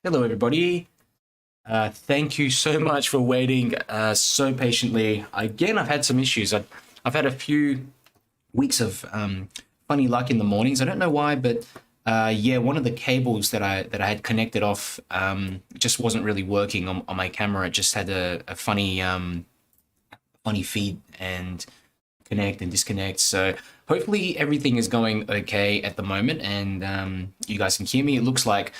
Hello, everybody. Thank you so much for waiting so patiently. Again, I've had some issues. I've had a few weeks of funny luck in the mornings. I don't know why, but yeah, one of the cables that I had connected off just wasn't really working on my camera. It just had a funny feed and connect and disconnect. So hopefully everything is going okay at the moment, and you guys can hear me. It looks like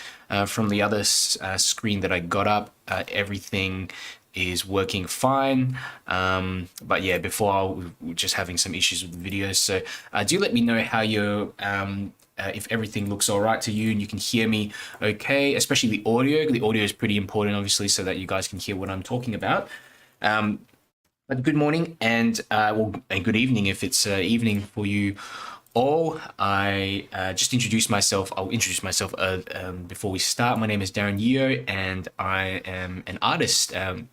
from the other screen that I got up, everything is working fine. But yeah, before we were just having some issues with the videos. So do let me know how you're. If everything looks all right to you and you can hear me okay, especially the audio. The audio is pretty important, obviously, so that you guys can hear what I'm talking about. But good morning and good evening if it's evening for you all. I just introduced myself. I'll introduce myself before we start. My name is Darren Yeo, and I am an artist, a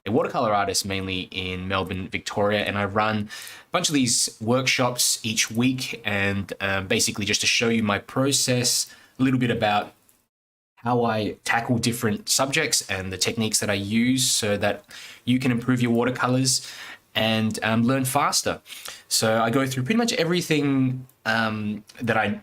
watercolor artist mainly in Melbourne, Victoria, and I run a bunch of these workshops each week, and basically just to show you my process, a little bit about how I tackle different subjects and the techniques that I use so that you can improve your watercolors and learn faster. So I go through pretty much everything that I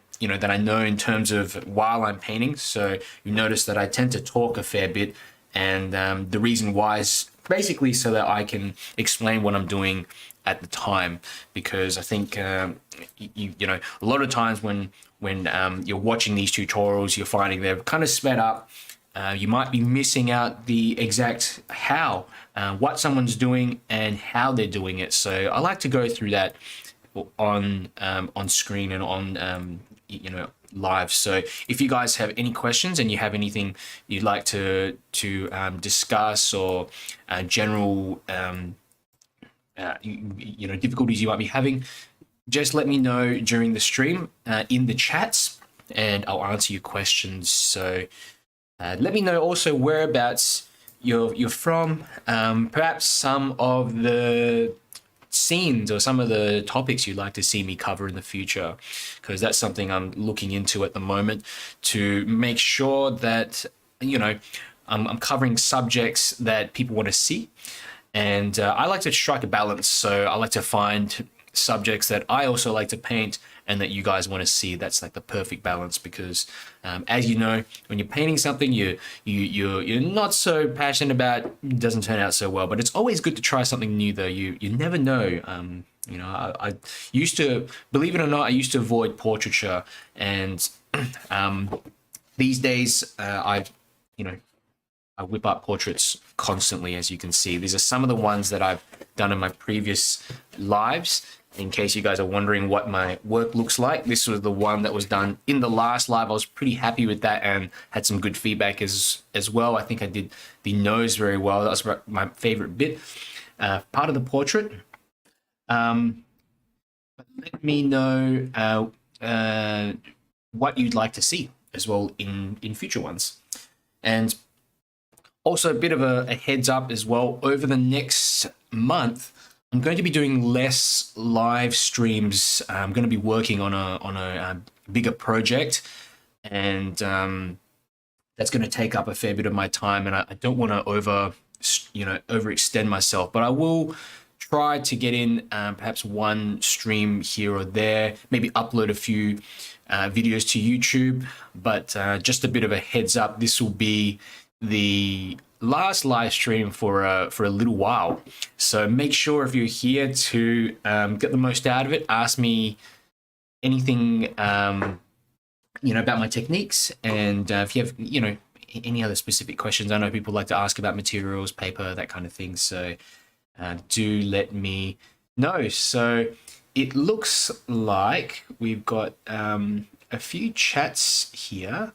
know in terms of while I'm painting. So you notice that I tend to talk a fair bit, and the reason why is basically so that I can explain what I'm doing at the time, because I think you know, a lot of times when you're watching these tutorials, you're finding they're kind of sped up. You might be missing out the exact how, what someone's doing and how they're doing it. So I like to go through that on screen and on live. So if you guys have any questions and you have anything you'd like to discuss, or general difficulties you might be having, just let me know during the stream in the chats, and I'll answer your questions. So let me know also whereabouts you're from, perhaps some of the scenes or some of the topics you'd like to see me cover in the future, because that's something I'm looking into at the moment to make sure that I'm covering subjects that people want to see. And I like to strike a balance. So I like to find subjects that I also like to paint and that you guys want to see. That's like the perfect balance, because as you know, when you're painting something you're not so passionate about, it doesn't turn out so well. But it's always good to try something new, though. You never know. I used to, believe it or not, I used to avoid portraiture, and these days I whip up portraits constantly, as you can see. These are some of the ones that I've done in my previous lives. In case you guys are wondering what my work looks like, this was the one that was done in the last live. I was pretty happy with that and had some good feedback as well. I think I did the nose very well. That was my favorite bit, part of the portrait. But let me know what you'd like to see as well in future ones. And also, a bit of a heads up as well, over the next month, I'm going to be doing less live streams. I'm going to be working on a bigger project, and that's going to take up a fair bit of my time, and I don't want to overextend myself, but I will try to get in perhaps one stream here or there, maybe upload a few videos to YouTube. But just a bit of a heads up, this will be the last live stream for a little while. So make sure if you're here to get the most out of it. Ask me anything about my techniques, and if you have any other specific questions. I know people like to ask about materials, paper, that kind of thing. So do let me know. So it looks like we've got a few chats here.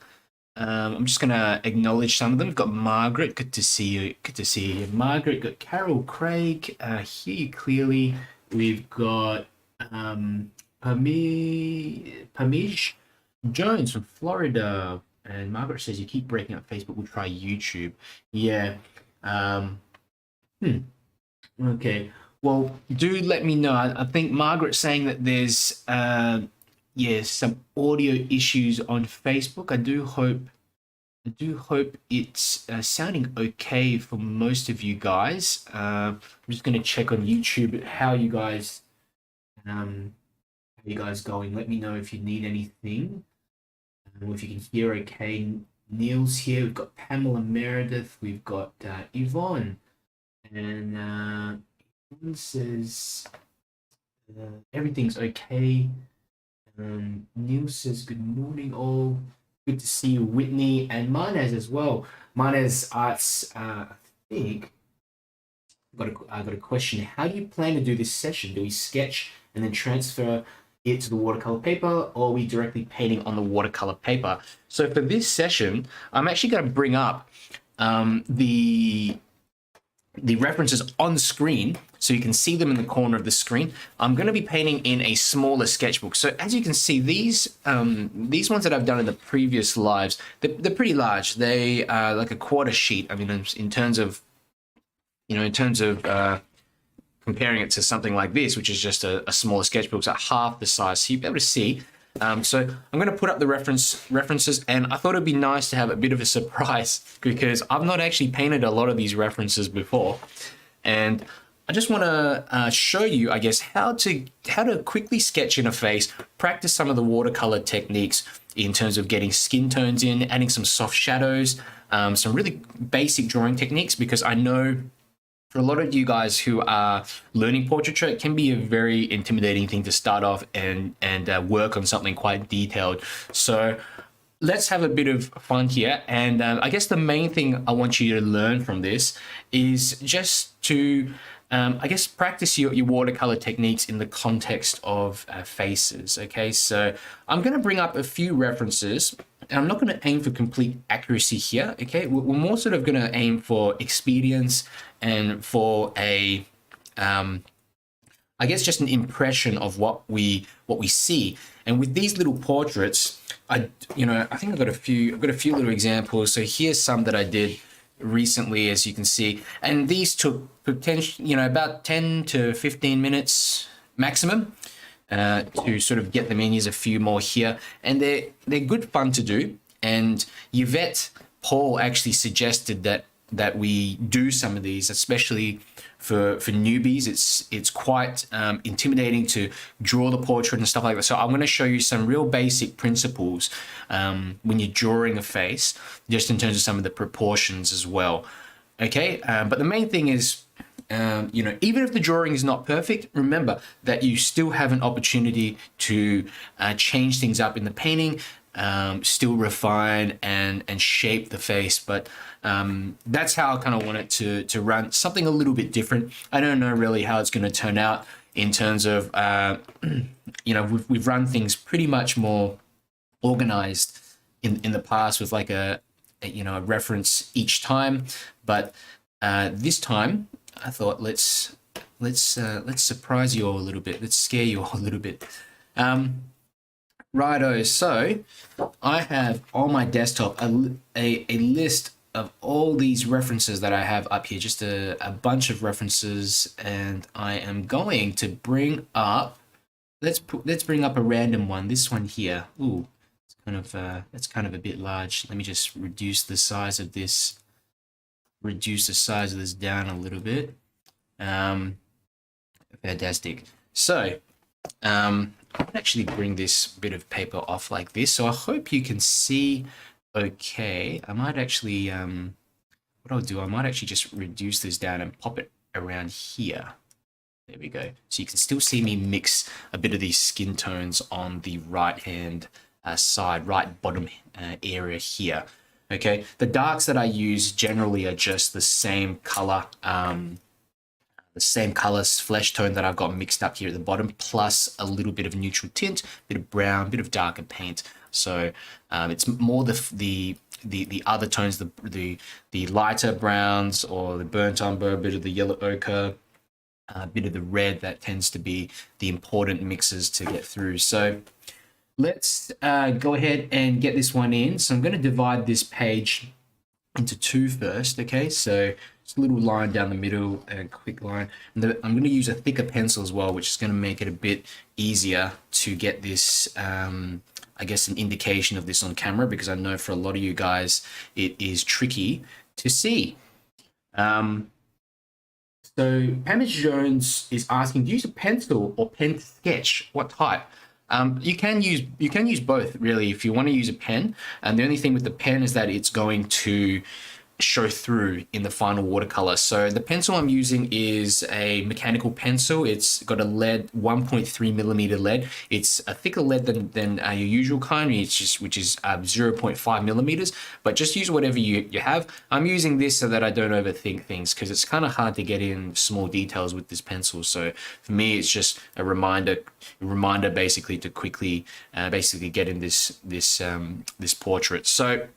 I'm just going to acknowledge some of them. We've got Margaret. Good to see you. Good to see you, Margaret. Got Carol Craig. Hear you clearly. We've got Pamij Jones from Florida. And Margaret says, you keep breaking up Facebook. We'll try YouTube. Yeah. Okay. Well, do let me know. I think Margaret's saying that there's some audio issues on Facebook. I do hope I do hope it's sounding okay for most of you guys. I'm just going to check on YouTube how you guys going. Let me know if you need anything. Or if you can hear okay. Neil's here. We've got Pamela Meredith. We've got Yvonne. And Yvonne says everything's okay. Neil says good morning all. Good to see you, Whitney, and Marnez as well. Marnez asks, I think I got a question. How do you plan to do this session? Do we sketch and then transfer it to the watercolor paper, or are we directly painting on the watercolor paper? So for this session, I'm actually going to bring up the references on screen so you can see them in the corner of the screen. I'm going to be painting in a smaller sketchbook. So as you can see, these ones that I've done in the previous lives, they're pretty large. They are like a quarter sheet. I mean, in terms of comparing it to something like this, which is just a smaller sketchbook, it's at half the size. So you'll be able to see. So I'm going to put up the references, and I thought it'd be nice to have a bit of a surprise because I've not actually painted a lot of these references before, and I just want to show you, I guess, how to quickly sketch in a face, practice some of the watercolor techniques in terms of getting skin tones in, adding some soft shadows, some really basic drawing techniques, because I know for a lot of you guys who are learning portraiture, it can be a very intimidating thing to start off and work on something quite detailed. So let's have a bit of fun here. And I guess the main thing I want you to learn from this is just to, I guess, practice your watercolor techniques in the context of faces. Okay, so I'm going to bring up a few references. And I'm not going to aim for complete accuracy here. Okay, we're more sort of going to aim for experience and for a, I guess, just an impression of what we see. And with these little portraits, I think I've got a few little examples. So here's some that I did recently, as you can see, and these took potentially, about 10 to 15 minutes maximum to sort of get them in. Here's a few more here, and they're good fun to do. And Yvette Paul actually suggested that we do some of these, especially for newbies. It's quite intimidating to draw the portrait and stuff like that. So I'm going to show you some real basic principles when you're drawing a face, just in terms of some of the proportions as well. Okay, but the main thing is, even if the drawing is not perfect, remember that you still have an opportunity to change things up in the painting, still refine and shape the face. But that's how I kind of want it to run, something a little bit different. I don't know really how it's going to turn out in terms of, we've run things pretty much more organized in the past with like a reference each time. But this time, I thought let's surprise you all a little bit. Let's scare you all a little bit. Righto. So I have on my desktop a list of all these references that I have up here, just a bunch of references, and I am going to bring up. Let's bring up a random one. This one here. Ooh, it's that's kind of a bit large. Let me just reduce the size of this. Reduce the size of this down a little bit. Fantastic. So I'll actually bring this bit of paper off like this. So I hope you can see okay. I might actually, what I'll do, I might actually just reduce this down and pop it around here. There we go. So you can still see me mix a bit of these skin tones on the right hand side, right bottom area here. Okay, the darks that I use generally are just the same color, flesh tone that I've got mixed up here at the bottom, plus a little bit of neutral tint, bit of brown, bit of darker paint. So it's more the other tones, the lighter browns or the burnt umber, a bit of the yellow ochre, a bit of the red that tends to be the important mixes to get through. So let's go ahead and get this one in. So I'm going to divide this page into two first. Okay, so Just a little line down the middle, a quick line. And I'm going to use a thicker pencil as well, which is going to make it a bit easier to get this, I guess, an indication of this on camera, because I know for a lot of you guys, it is tricky to see. So Pamela Jones is asking, do you use a pencil or pen to sketch? What type? You can use both, really, if you want to use a pen. And the only thing with the pen is that it's going to show through in the final watercolor. So the pencil I'm using is a mechanical pencil. It's got a lead, 1.3 millimeter lead. It's a thicker lead than your usual kind, which is 0.5 millimeters, but just use whatever you have. I'm using this so that I don't overthink things, because it's kind of hard to get in small details with this pencil. So for me, it's just a reminder basically to quickly basically get in this portrait. So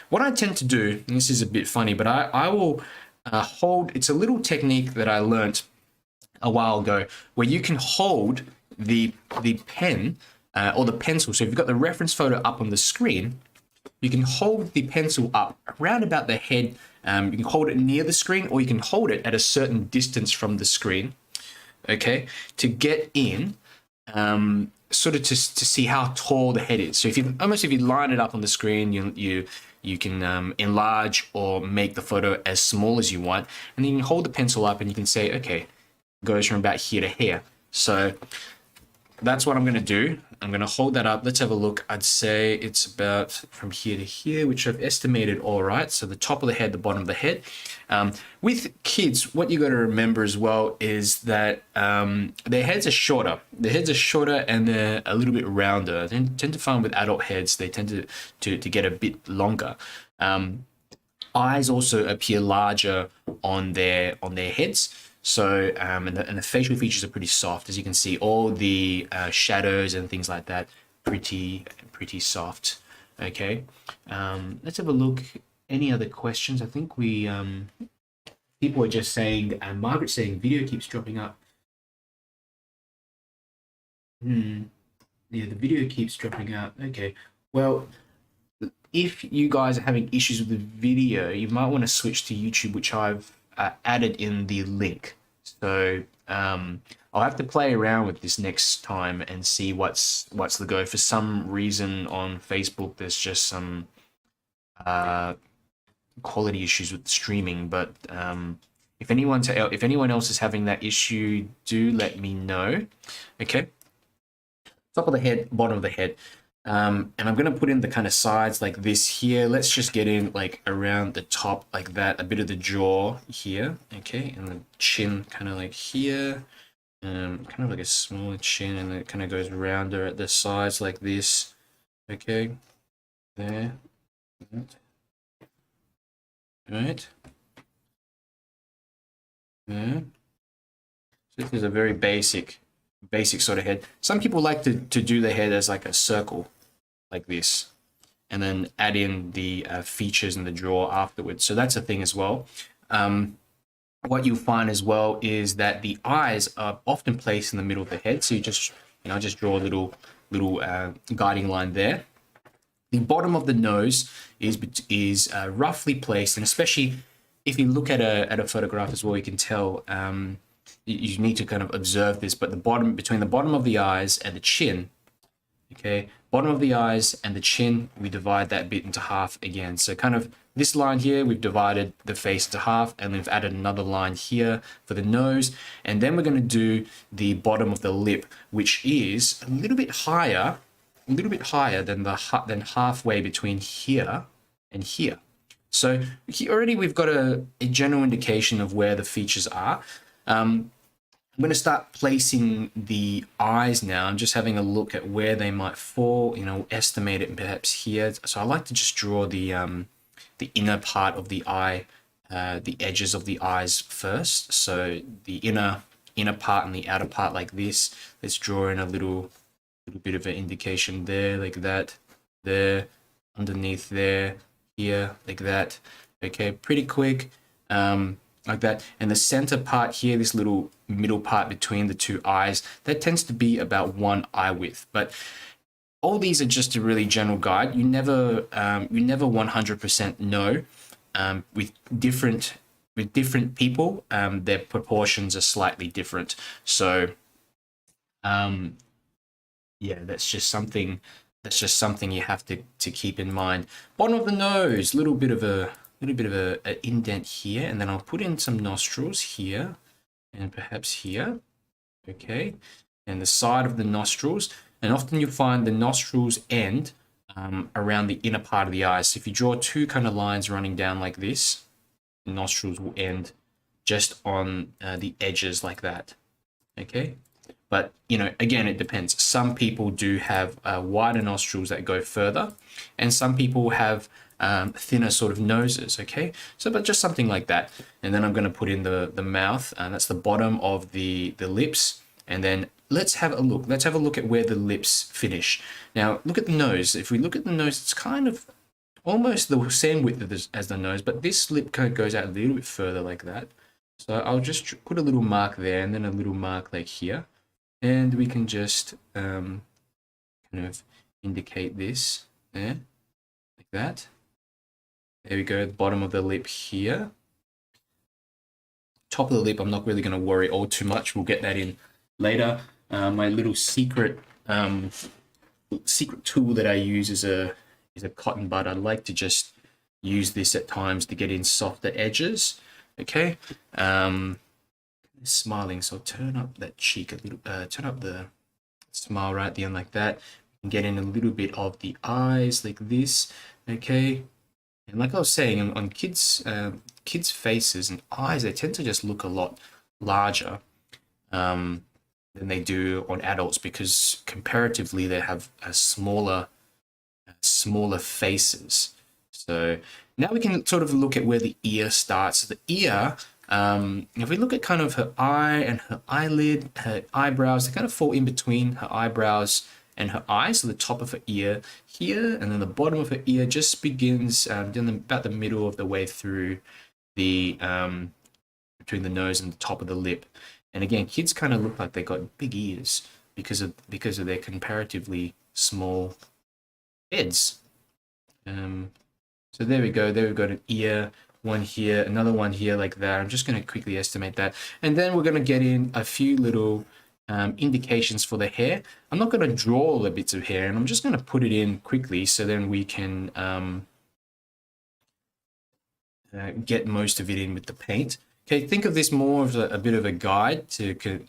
what I tend to do, and this is a bit funny, but I will hold, it's a little technique that I learned a while ago, where you can hold the pen or the pencil. So if you've got the reference photo up on the screen, you can hold the pencil up around about the head. You can hold it near the screen, or you can hold it at a certain distance from the screen, okay, to get in sort of to see how tall the head is. So if you line it up on the screen, you can enlarge or make the photo as small as you want, and then you can hold the pencil up and you can say, okay, it goes from about here to here. So that's what I'm going to do. I'm going to hold that up. Let's have a look. I'd say it's about from here to here, which I've estimated all right. So the top of the head, the bottom of the head. With kids, what you got to remember as well is that their heads are shorter. Their heads are shorter and they're a little bit rounder. I tend to find with adult heads, they tend to get a bit longer. Eyes also appear larger on their heads. So, and the facial features are pretty soft, as you can see. All the shadows and things like that, pretty soft. Okay, let's have a look. Any other questions? I think we people are just saying. Margaret's saying video keeps dropping up. Yeah, the video keeps dropping out. Okay, well, if you guys are having issues with the video, you might want to switch to YouTube, which I've added in the link. So I'll have to play around with this next time and see what's the go. For some reason on Facebook, there's just some quality issues with streaming. But if anyone else is having that issue, do let me know. Okay, top of the head, bottom of the head. And I'm going to put in the kind of sides like this here. Let's just get in like around the top like that, a bit of the jaw here, okay, and the chin kind of like here, kind of like a smaller chin, and then it kind of goes rounder at the sides like this, okay, there, right, there. So this is a very basic sort of head. Some people like to do the head as like a circle, like this, and then add in the features in the jaw afterwards. So that's a thing as well. What you'll find as well is that the eyes are often placed in the middle of the head. So you just draw a little guiding line there. The bottom of the nose is roughly placed, and especially if you look at a photograph as well, you can tell. You need to kind of observe this, but between the bottom of the eyes and the chin, okay, bottom of the eyes and the chin, we divide that bit into half again. So kind of this line here, we've divided the face into half, and we've added another line here for the nose, and then we're going to do the bottom of the lip, which is a little bit higher than halfway between here and here. So already we've got a general indication of where the features are. I'm going to start placing the eyes now. I'm just having a look at where they might fall, estimate it perhaps here. So I like to just draw the inner part of the eye, the edges of the eyes first. So the inner part and the outer part like this. Let's draw in a little bit of an indication there, like that, there, underneath there, here, like that. Okay, pretty quick. Like that, and the center part here, this little middle part between the two eyes, that tends to be about one eye width. But all these are just a really general guide. You never 100% know. With different with different people, their proportions are slightly different. So yeah, that's just something you have to keep in mind. Bottom of the nose, little bit of a indent here, and then I'll put in some nostrils here and perhaps here. Okay, and the side of the nostrils, and often you'll find the nostrils end around the inner part of the eye. So if you draw two kind of lines running down like this, the nostrils will end just on the edges like that. Okay, but you know, again, it depends. Some people do have wider nostrils that go further, and some people have thinner sort of noses. Okay, so but just something like that. And then I'm going to put in the mouth, and that's the bottom of the lips. And then let's have a look. Let's have a look at where the lips finish. Now look at the nose. If we look at the nose, it's kind of almost the same width as the nose, but this lip kind of goes out a little bit further like that. So I'll just put a little mark there, and then a little mark like here, and we can just kind of indicate this there, like that. There we go, the bottom of the lip here. Top of the lip, I'm not really going to worry all too much. We'll get that in later. My little secret tool that I use is a cotton bud. I like to just use this at times to get in softer edges. Okay, smiling, so turn up that cheek a little, turn up the smile right at the end like that, and get in a little bit of the eyes like this. Okay, and like I was saying, on kids faces and eyes, they tend to just look a lot larger than they do on adults, because comparatively they have a smaller faces. So now we can sort of look at where the ear starts. So the ear, if we look at kind of her eye and her eyelid, her eyebrows, they kind of fall in between her eyebrows and her eyes. So the top of her ear here, and then the bottom of her ear just begins about the middle of the way through the between the nose and the top of the lip. And again, kids kind of look like they got big ears because of their comparatively small heads. So there we go. There we've got an ear, one here, another one here like that. I'm just going to quickly estimate that. And then we're going to get in a few little indications for the hair. I'm not going to draw all the bits of hair, and I'm just going to put it in quickly so then we can get most of it in with the paint. Okay, think of this more as a bit of a guide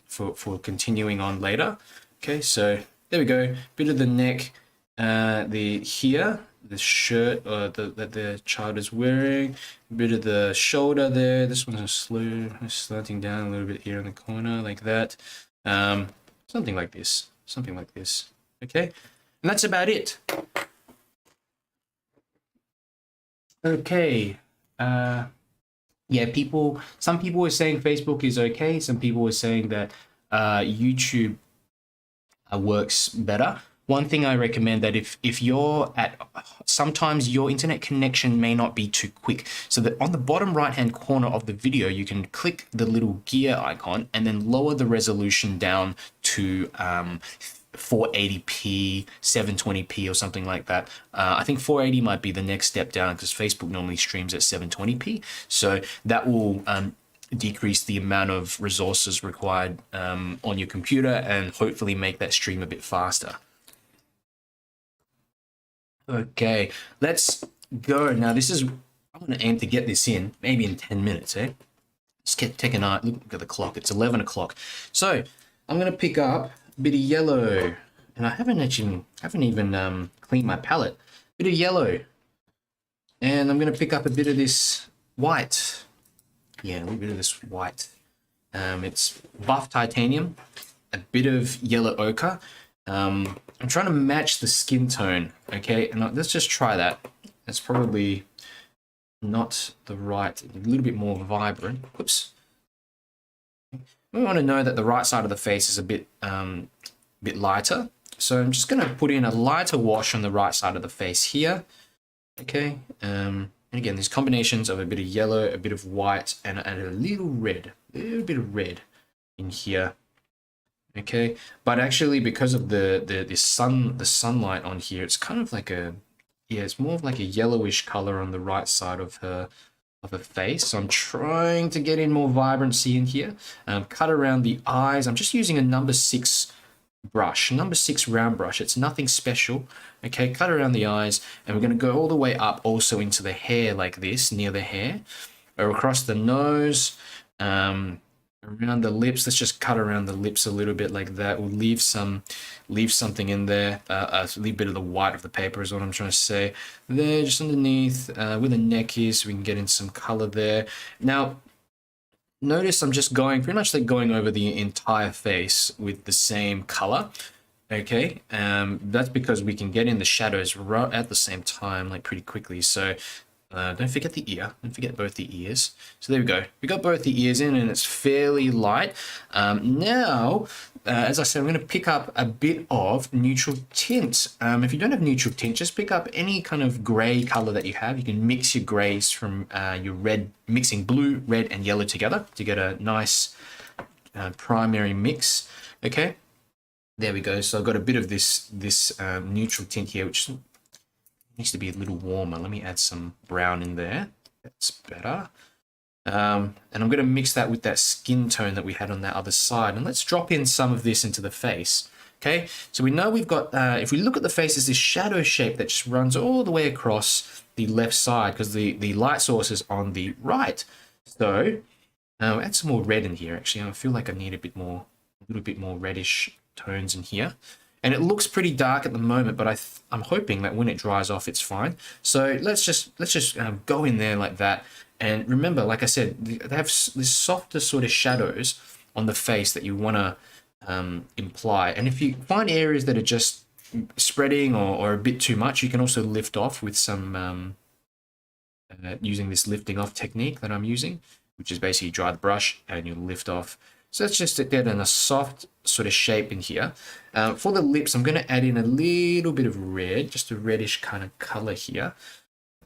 for continuing on later. Okay, so there we go. Bit of the neck, the shirt that the child is wearing, a bit of the shoulder there. This one's slanting down a little bit here in the corner like that. Something like this. Okay, and that's about it. Okay. Yeah, some people are saying Facebook is okay. Some people are saying that YouTube works better. One thing I recommend that if you're sometimes your internet connection may not be too quick. So that on the bottom right hand corner of the video, you can click the little gear icon and then lower the resolution down to 480p, 720p or something like that. I think 480 might be the next step down, because Facebook normally streams at 720p. So that will decrease the amount of resources required on your computer and hopefully make that stream a bit faster. Okay, let's go. Now I'm going to aim to get this in maybe in 10 minutes, eh? Let's take a look at the clock. It's 11 o'clock. So I'm going to pick up a bit of yellow, and I haven't even cleaned my palette. Bit of yellow, and I'm going to pick up a bit of this white. Yeah, a little bit of this white. It's buff titanium, a bit of yellow ochre. I'm trying to match the skin tone, okay? And let's just try that. That's probably not the right, a little bit more vibrant. Whoops. We want to know that the right side of the face is a bit lighter. So I'm just going to put in a lighter wash on the right side of the face here, okay? And again, these combinations of a bit of yellow, a bit of white, and a little red, a little bit of red in here. Okay, but actually because of the sunlight on here, it's kind of like it's more of like a yellowish color on the right side of her of a face. So I'm trying to get in more vibrancy in here. Cut around the eyes. I'm just using a number 6 brush, number 6 round brush. It's nothing special. Okay, cut around the eyes, and we're going to go all the way up also into the hair like this, near the hair, or across the nose, around the lips. Let's just cut around the lips a little bit like that. We'll leave something in there, leave a bit of the white of the paper is what I'm trying to say. There, just underneath, where the neck is, so we can get in some color there. Now, notice I'm just going pretty much like going over the entire face with the same color. Okay, that's because we can get in the shadows right at the same time, like pretty quickly. So don't forget the ear, don't forget both the ears. So there we go, we got both the ears in and it's fairly light. Now, as I said, I'm going to pick up a bit of neutral tint. If you don't have neutral tint, just pick up any kind of gray color that you have. You can mix your grays from your red, mixing blue, red and yellow together to get a nice primary mix. Okay, there we go. So I've got a bit of this neutral tint here, which needs to be a little warmer. Let me add some brown in there. That's better. And I'm going to mix that with that skin tone that we had on that other side. And let's drop in some of this into the face. Okay, so we know we've got, if we look at the face, there's this shadow shape that just runs all the way across the left side because the light source is on the right. So add some more red in here. Actually, I feel like I need a little bit more reddish tones in here. And it looks pretty dark at the moment, but I'm hoping that when it dries off, it's fine. So let's just go in there like that. And remember, like I said, they have this softer sort of shadows on the face that you want to imply. And if you find areas that are just spreading or a bit too much, you can also lift off with some using this lifting off technique that I'm using, which is basically dry the brush and you lift off. So let's just get in a soft sort of shape in here. For the lips, I'm going to add in a little bit of red, just a reddish kind of color here.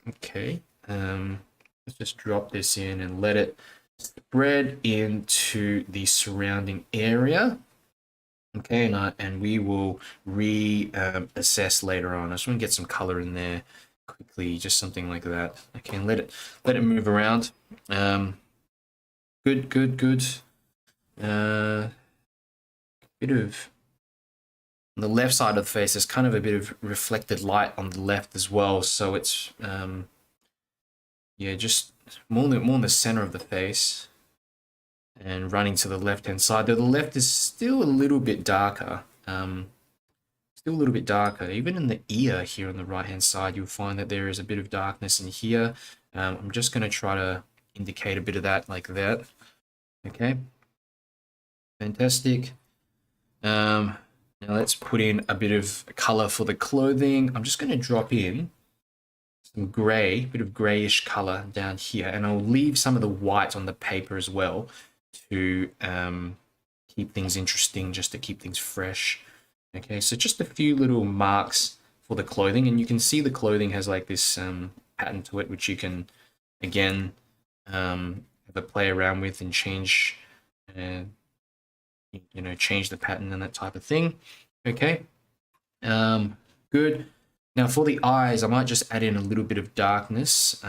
Okay, let's just drop this in and let it spread into the surrounding area. Okay, and we will assess later on. I just want to get some color in there quickly, just something like that. Okay, and let it move around. Good. Bit of on the left side of the face, there's kind of a bit of reflected light on the left as well, so it's yeah, just more in the center of the face and running to the left hand side. The left is still a little bit darker, even in the ear here on the right hand side. You'll find that there is a bit of darkness in here. I'm just going to try to indicate a bit of that like that. Okay, fantastic. Now let's put in a bit of color for the clothing. I'm just going to drop in some gray, bit of grayish color down here, and I'll leave some of the white on the paper as well to keep things interesting, just to keep things fresh. Okay, so just a few little marks for the clothing, and you can see the clothing has like this pattern to it, which you can again have a play around with and change. Change the pattern and that type of thing. Okay, good. Now for the eyes, I might just add in a little bit of darkness,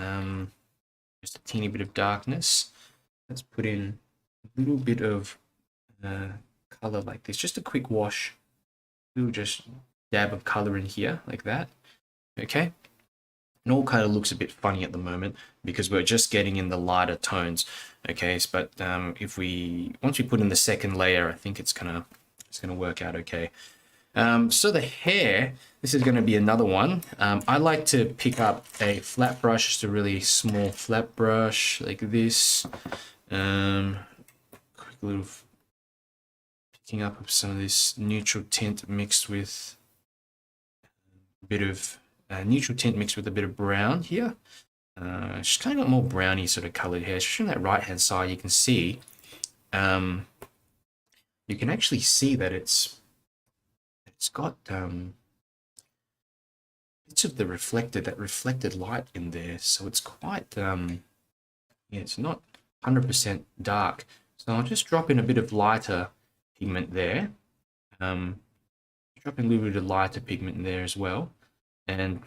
just a teeny bit of darkness. Let's put in a little bit of color like this, just a quick wash. We'll just dab of color in here like that. Okay, it all kind of looks a bit funny at the moment because we're just getting in the lighter tones. Okay, but once we put in the second layer, I think it's gonna work out okay. So the hair, this is going to be another one. I like to pick up a flat brush, just a really small flat brush like this. Quick little picking up some of this neutral tint mixed with a bit of neutral tint mixed with a bit of brown here. It's kind of got more browny sort of colored hair. Especially on that right hand side, you can see, you can actually see that it's got bits of the reflected light in there, so it's quite yeah, it's not 100% dark. So I'll just drop in a bit of lighter pigment there. Drop in a little bit of lighter pigment in there as well, and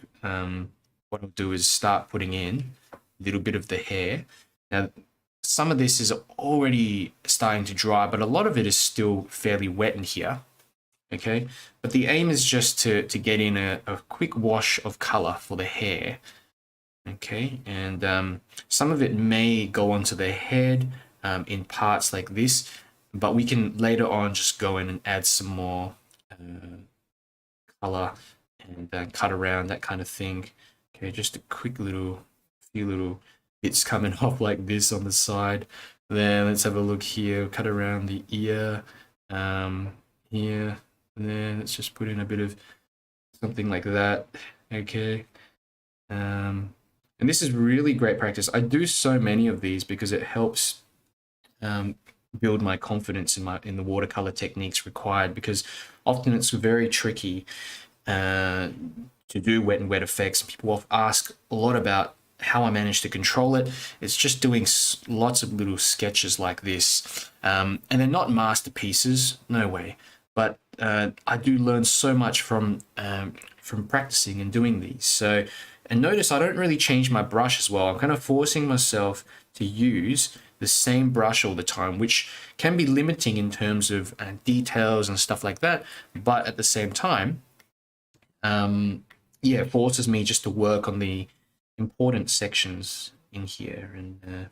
what I'll do is start putting in little bit of the hair. Now, some of this is already starting to dry, but a lot of it is still fairly wet in here. Okay, but the aim is just to get in a quick wash of color for the hair. Okay, and some of it may go onto the head in parts like this, but we can later on just go in and add some more color and cut around, that kind of thing. Okay, just a quick few little bits coming off like this on the side. Then let's have a look here, cut around the ear, here, and then let's just put in a bit of something like that. Okay. And this is really great practice. I do so many of these because it helps build my confidence in the watercolor techniques required, because often it's very tricky to do wet and wet effects. People ask a lot about how I manage to control it. It's just doing lots of little sketches like this, and they're not masterpieces, no way. But I do learn so much from practicing and doing these. So, and notice I don't really change my brush as well. I'm kind of forcing myself to use the same brush all the time, which can be limiting in terms of details and stuff like that. But at the same time, yeah, it forces me just to work on the important sections in here and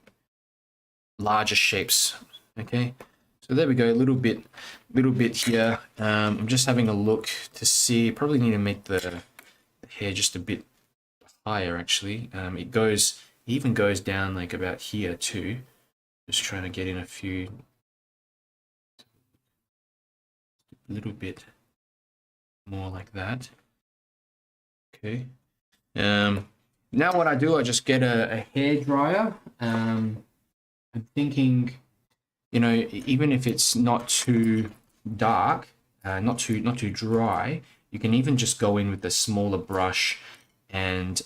larger shapes. Okay, so there we go, a little bit here. I'm just having a look to see. Probably need to make the hair just a bit higher actually. It even goes down like about here too. Just trying to get in a little bit more like that. Okay. Now what I do, I just get a hair dryer. I'm thinking, you know, even if it's not too dark, not too dry, you can even just go in with a smaller brush and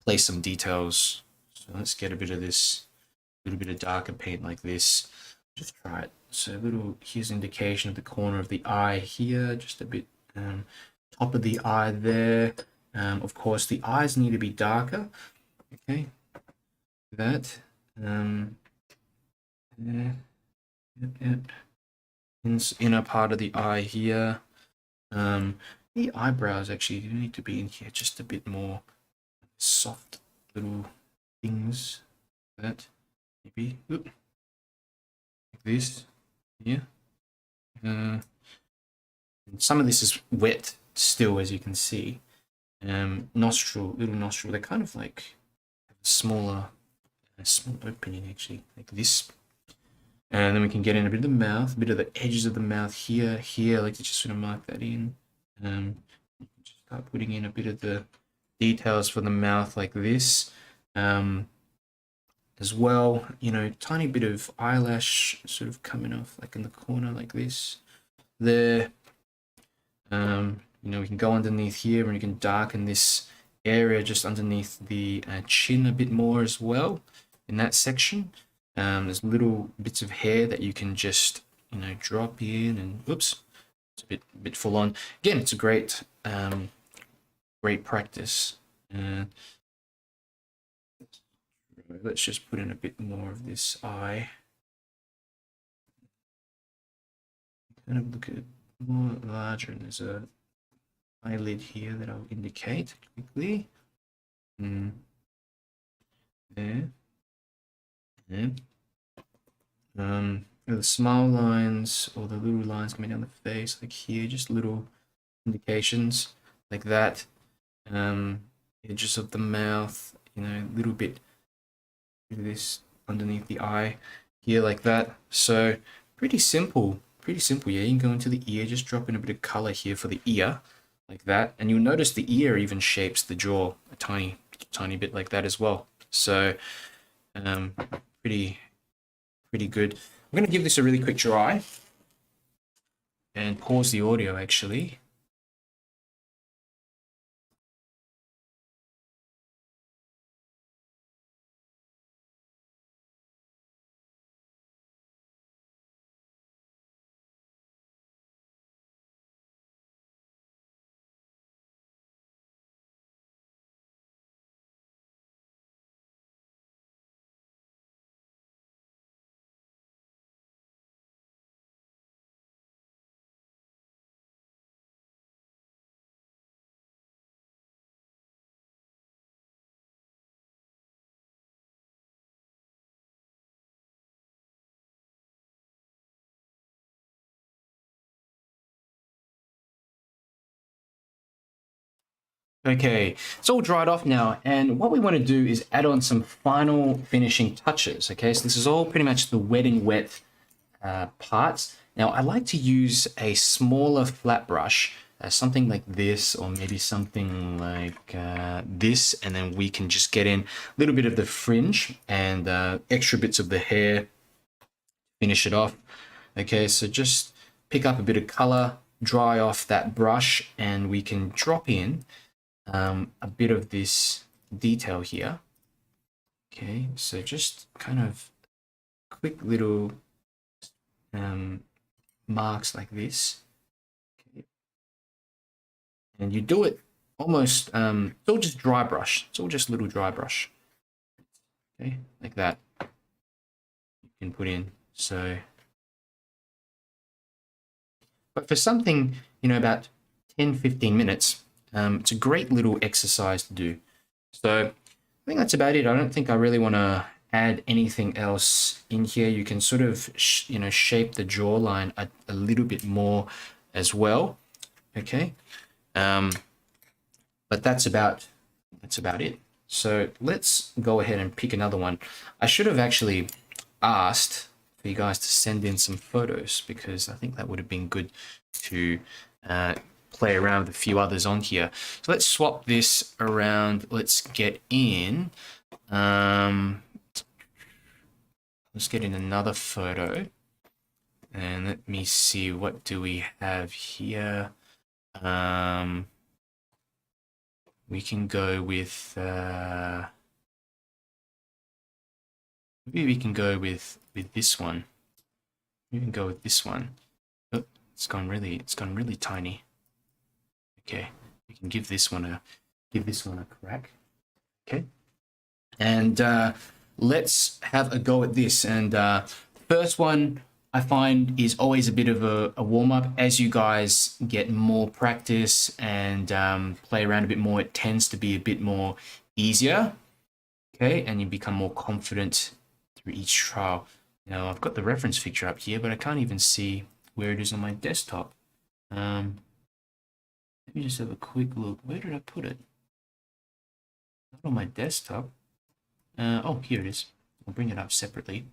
place some details. So let's get a bit of this, a little bit of darker paint like this. Just try it. So here's indication of the corner of the eye here, just a bit top of the eye there. Of course, the eyes need to be darker. Okay, that. There. Yep. Inner part of the eye here. The eyebrows actually need to be in here just a bit more soft little things. That maybe. Oop. Like this. Yeah. Some of this is wet still, as you can see. Little nostril. They're kind of like smaller, small opening actually, like this. And then we can get in a bit of the mouth, a bit of the edges of the mouth here. I like to just sort of mark that in. Just start putting in a bit of the details for the mouth like this. As well, you know, tiny bit of eyelash sort of coming off like in the corner like this. There. You know, we can go underneath here and you can darken this area just underneath the chin a bit more as well in that section. There's little bits of hair that you can just, you know, drop in, and oops, it's a bit full on. Again, it's a great practice. Let's just put in a bit more of this eye. Kind of look at it more larger, and there's a eyelid here that I'll indicate quickly. There. The smile lines or the little lines coming down the face, like here, just little indications like that. Edges of the mouth, you know, a little bit of this underneath the eye here, like that. So pretty simple. Yeah, you can go into the ear, just drop in a bit of color here for the ear, like that, and you'll notice the ear even shapes the jaw a tiny bit like that as well. So pretty good. I'm going to give this a really quick dry and pause the audio actually. Okay, it's all dried off now, and what we want to do is add on some final finishing touches. Okay, so this is all pretty much the wetting wet parts. Now, I like to use a smaller flat brush, something like this, or maybe something like this, and then we can just get in a little bit of the fringe and extra bits of the hair, finish it off. Okay, so just pick up a bit of color, dry off that brush, and we can drop in a bit of this detail here. Okay, so just kind of quick little marks like this. Okay. And you do it almost, it's all just dry brush. It's all just little dry brush. Okay, like that. You can put in, so. But for something, you know, about 10-15 minutes, it's a great little exercise to do. So I think that's about it. I don't think I really want to add anything else in here. You can sort of, you know, shape the jawline a little bit more as well. Okay. But that's about it. So let's go ahead and pick another one. I should have actually asked for you guys to send in some photos, because I think that would have been good to play around with a few others on here. So let's swap this around. Let's get in let's get in another photo, and let me see, what do we have here? We can go with maybe we can go with this one. We can go with this one. Oh, it's gone really tiny. Okay, we can give this one a crack. Okay, and let's have a go at this. And first one I find is always a bit of a warm-up. As you guys get more practice and play around a bit more, it tends to be a bit more easier. Okay, and you become more confident through each trial. Now I've got the reference picture up here, but I can't even see where it is on my desktop. Let me just have a quick look. Where did I put it? Not on my desktop. Oh, here it is. I'll bring it up separately.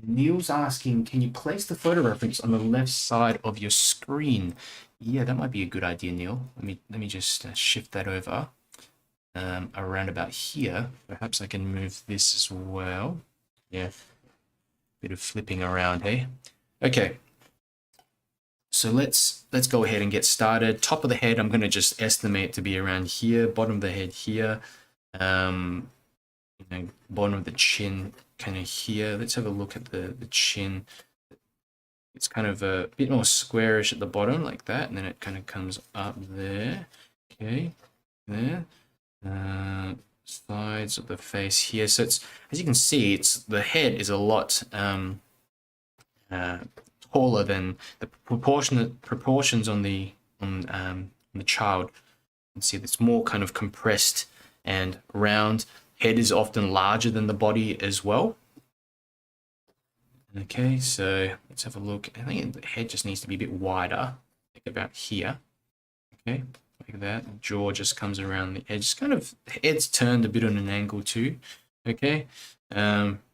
Neil's asking, can you place the photo reference on the left side of your screen? Yeah, that might be a good idea, Neil. Let me just shift that over around about here. Perhaps I can move this as well. Yeah, bit of flipping around, hey? Okay. So let's go ahead and get started. Top of the head, I'm going to just estimate to be around here. Bottom of the head here. You know, bottom of the chin kind of here. Let's have a look at the chin. It's kind of a bit more squarish at the bottom, like that, and then it kind of comes up there. Okay, there. Sides of the face here. So it's, as you can see, it's, the head is a lot taller than the proportions on the child. You can see it's more kind of compressed and round. Head is often larger than the body as well. Okay, so let's have a look. I think the head just needs to be a bit wider, like about here. Okay, like that. The jaw just comes around the edge. Kind of, head's turned a bit on an angle too. Okay,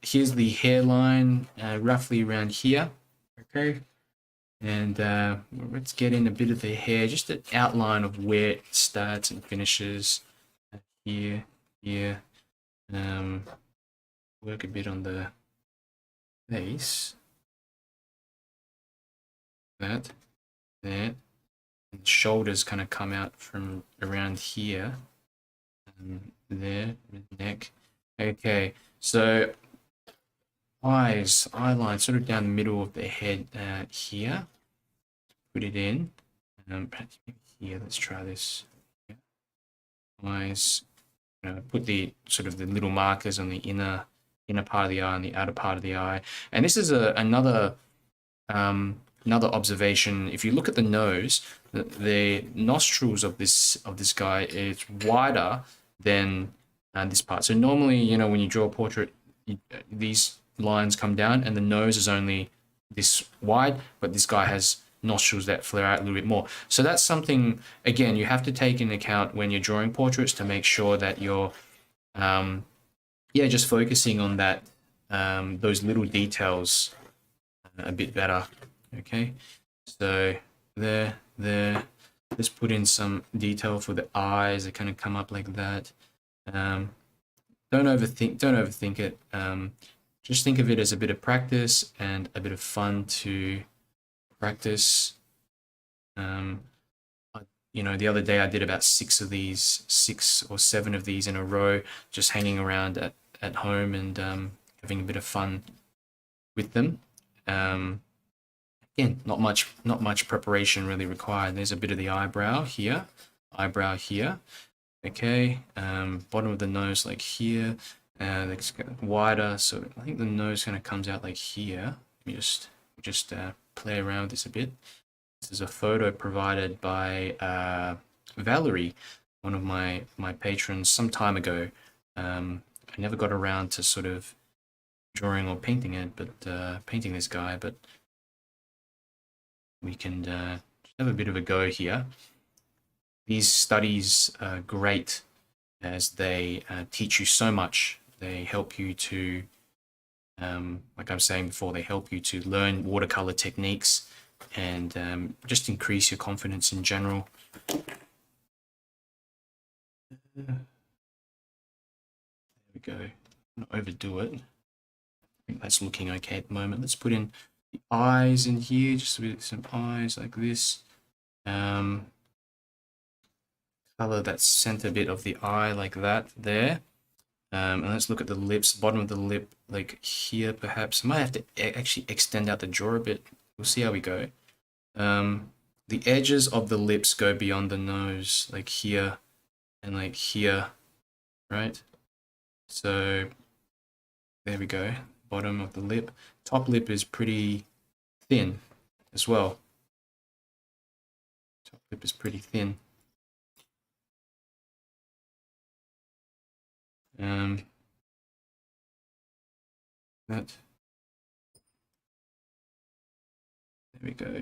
here's the hairline, roughly around here. Okay, and let's get in a bit of the hair, just an outline of where it starts and finishes. Here, here. Work a bit on the face. That, and the shoulders kind of come out from around here. There, neck. Okay, so eyes, eyeline, sort of down the middle of the head here. Put it in. Perhaps here. Let's try this. Yeah. Eyes. Put the sort of the little markers on the inner part of the eye and the outer part of the eye. And this is another observation. If you look at the nose, the nostrils of this guy is wider than this part. So normally, you know, when you draw a portrait, these lines come down, and the nose is only this wide, but this guy has nostrils that flare out a little bit more. So that's something, again, you have to take into account when you're drawing portraits to make sure that you're, yeah, just focusing on that, those little details a bit better. Okay, so there. Let's put in some detail for the eyes. They kind of come up like that. Don't overthink it. Just think of it as a bit of practice and a bit of fun to practice. You know, the other day I did about 6 or 7 of these in a row, just hanging around at home and having a bit of fun with them. Again, not much preparation really required. There's a bit of the eyebrow here. Okay, bottom of the nose like here, and it's wider, so I think the nose kind of comes out like here. Let me just play around with this a bit. This is a photo provided by Valerie, one of my patrons, some time ago. I never got around to sort of drawing or painting it, but painting this guy, but we can have a bit of a go here. These studies are great as they teach you so much. They help you to, like I was saying before, they help you to learn watercolor techniques and just increase your confidence in general. There we go. Not overdo it. I think that's looking okay at the moment. Let's put in the eyes in here, just some eyes like this. Color that center bit of the eye like that there. And let's look at the lips, bottom of the lip, like here perhaps. I might have to actually extend out the jaw a bit. We'll see how we go. The edges of the lips go beyond the nose, like here and like here, right? So there we go. Bottom of the lip. Top lip is pretty thin as well. Top lip is pretty thin. There we go.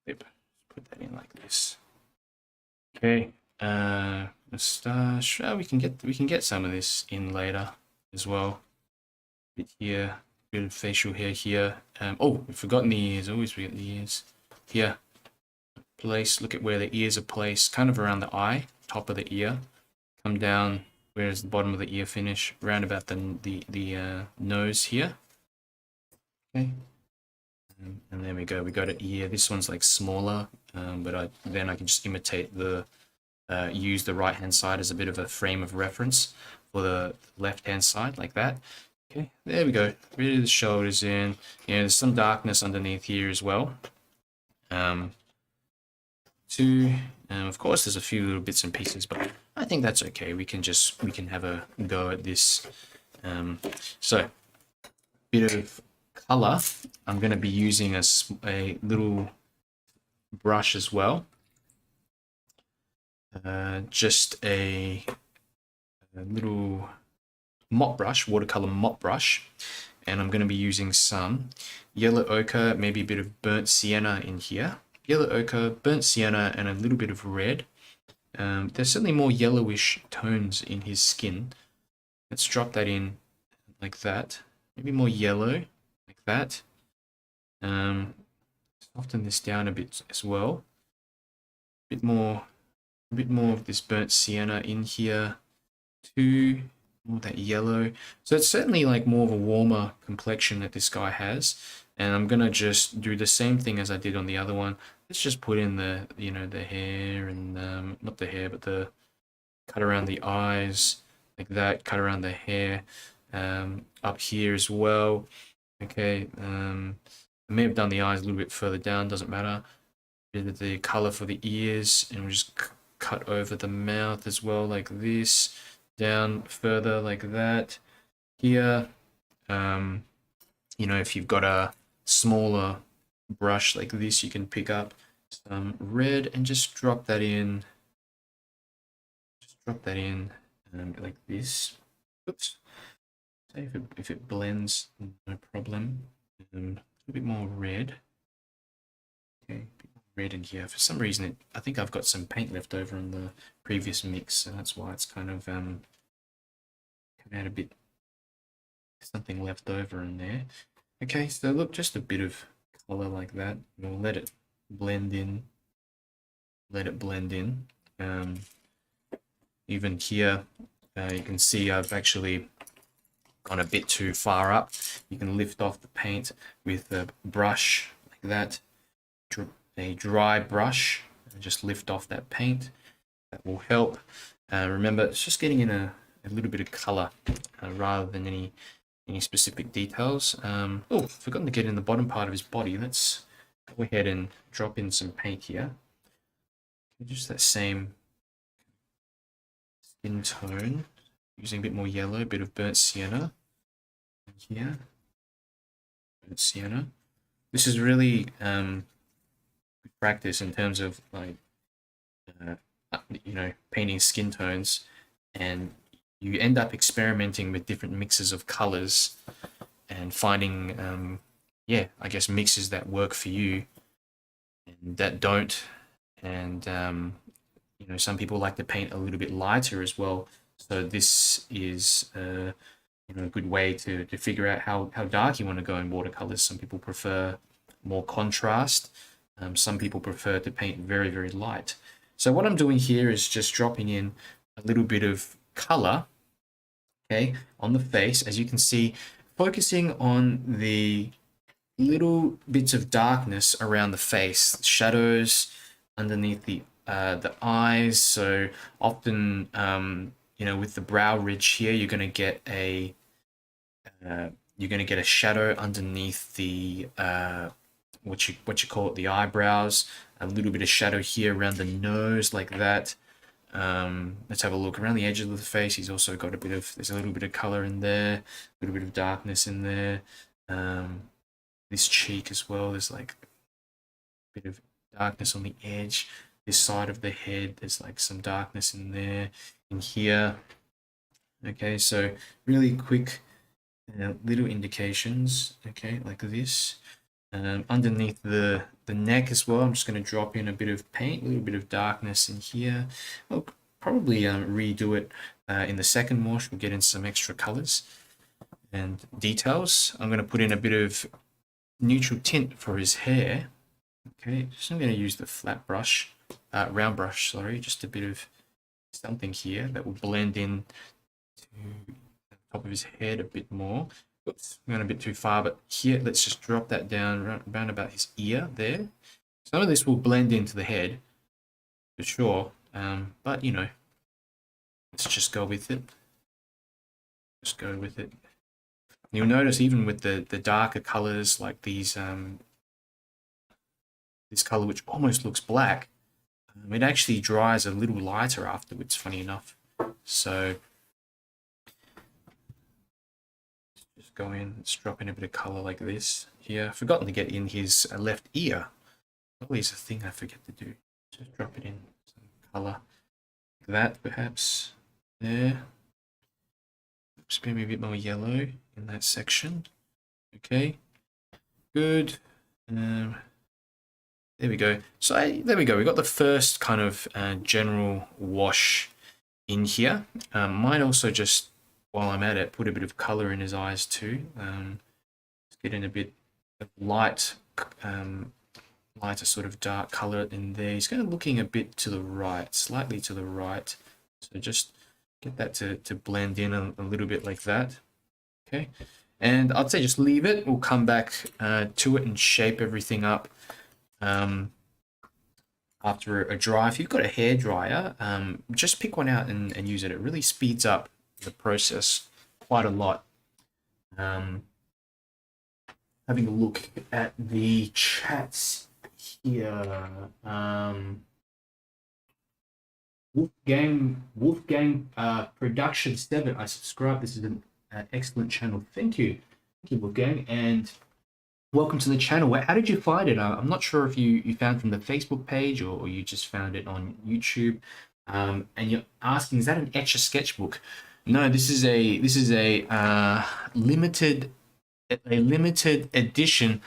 Lip. Put that in like this. Okay. Moustache. Oh, we can get some of this in later as well. Bit here. Bit of facial hair here. Oh, we've forgotten the ears. Always forget the ears. Here. Place. Look at where the ears are placed. Kind of around the eye, top of the ear. Come down. Where's the bottom of the ear finish? Round about the nose here. Okay. And there we go. We got an ear. This one's like smaller, but then I can just imitate the use the right hand side as a bit of a frame of reference for the left hand side, like that. Okay, there we go. Really the shoulders in. Yeah, there's some darkness underneath here as well. Of course, there's a few little bits and pieces, but I think that's okay. We can have a go at this. So, bit of color. I'm going to be using a little brush as well. Just a little mop brush, watercolor mop brush, and I'm going to be using some yellow ochre, maybe a bit of burnt sienna in here. Yellow ochre, burnt sienna, and a little bit of red. There's certainly more yellowish tones in his skin. Let's drop that in like that. Maybe more yellow, like that. Soften this down a bit as well. A bit more of this burnt sienna in here too. More of that yellow. So it's certainly like more of a warmer complexion that this guy has. And I'm gonna just do the same thing as I did on the other one. Let's just put in the, you know, the hair and not the hair, but the cut around the eyes like that. Cut around the hair up here as well. Okay. I may have done the eyes a little bit further down. Doesn't matter. Bit of the color for the ears, and we'll just cut over the mouth as well, like this. Down further like that. Here, you know, if you've got a smaller brush like this, you can pick up some red and just drop that in. like this. Oops. Say if it blends, no problem. A little bit more red. Okay, a bit more red in here. For some reason, I think I've got some paint left over on the previous mix, so that's why it's kind of come out a bit, something left over in there. Okay, so look, just a bit of color like that. We'll let it blend in. Let it blend in. Even here, you can see I've actually gone a bit too far up. You can lift off the paint with a brush like that, a dry brush, and just lift off that paint. That will help. Remember, it's just getting in a little bit of color rather than any specific details. Oh, forgotten to get in the bottom part of his body. Let's go ahead and drop in some paint here. Just that same skin tone, using a bit more yellow, a bit of burnt sienna here. Burnt sienna. This is really good practice in terms of like painting skin tones, and you end up experimenting with different mixes of colors and finding I guess mixes that work for you and that don't. And some people like to paint a little bit lighter as well, so this is a good way to figure out how dark you want to go in watercolors. Some people prefer more contrast, some people prefer to paint very, very light. So what I'm doing here is just dropping in a little bit of color, okay, on the face, as you can see, focusing on the little bits of darkness around the face, shadows underneath the eyes. So often, with the brow ridge here, you're going to get a shadow underneath the what you call it, the eyebrows. A little bit of shadow here around the nose, like that. Let's have a look around the edges of the face. He's also got there's a little bit of color in there, a little bit of darkness in there. This cheek as well, there's like a bit of darkness on the edge. This side of the head, there's like some darkness in there, in here. Okay, so really quick little indications, okay, like this. Underneath the neck as well, I'm just going to drop in a bit of paint, a little bit of darkness in here. I'll probably redo it in the second wash. We'll get in some extra colors and details. I'm going to put in a bit of neutral tint for his hair. Okay, so I'm going to use the flat brush, round brush, sorry, just a bit of something here that will blend in to the top of his head a bit more. Oops, I'm going a bit too far, but here, let's just drop that down around about his ear there. Some of this will blend into the head, for sure, but let's just go with it. Just go with it. You'll notice even with the darker colors, like these, this color which almost looks black, it actually dries a little lighter afterwards, funny enough. So just go in, let's drop in a bit of color like this here. I've forgotten to get in his left ear. Always a thing I forget to do. Just drop it in some color like that, perhaps there. Just maybe a bit more yellow in that section. Okay, good. There we go. So there we go. We got the first kind of general wash in here. Might also just, while I'm at it, put a bit of color in his eyes too. Just get in a bit of lighter sort of dark color in there. He's kind of looking a bit to the right, slightly to the right. So just get that to blend in a little bit like that. Okay, and I'd say just leave it. We'll come back to it and shape everything up after a dry. If you've got a hair dryer, just pick one out and use it. It really speeds up the process quite a lot. Having a look at the chats here. Wolfgang Production 7. I subscribe. This is an excellent channel. Thank you, Wolfgang, and welcome to the channel. How did you find it? I'm not sure if you found from the Facebook page or you just found it on YouTube. And you're asking, is that an Etch a sketchbook? No, this is a limited edition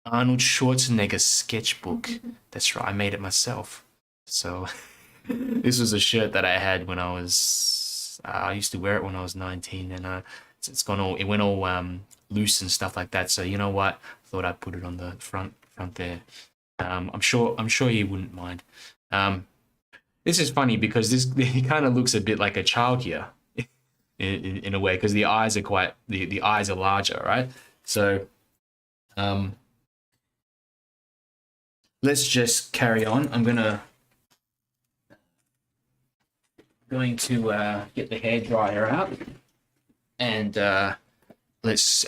Arnold Schwarzenegger sketchbook. That's right, I made it myself. So this was a shirt that I had when I was I used to wear it when I was 19, and it's gone all, it went all loose and stuff like that. So you know what? I thought I'd put it on the front there. I'm sure you wouldn't mind. This is funny because this he kind of looks a bit like a child here in a way, because the eyes are quite the eyes are larger, right? So let's just carry on. I'm going to get the hairdryer out, and let's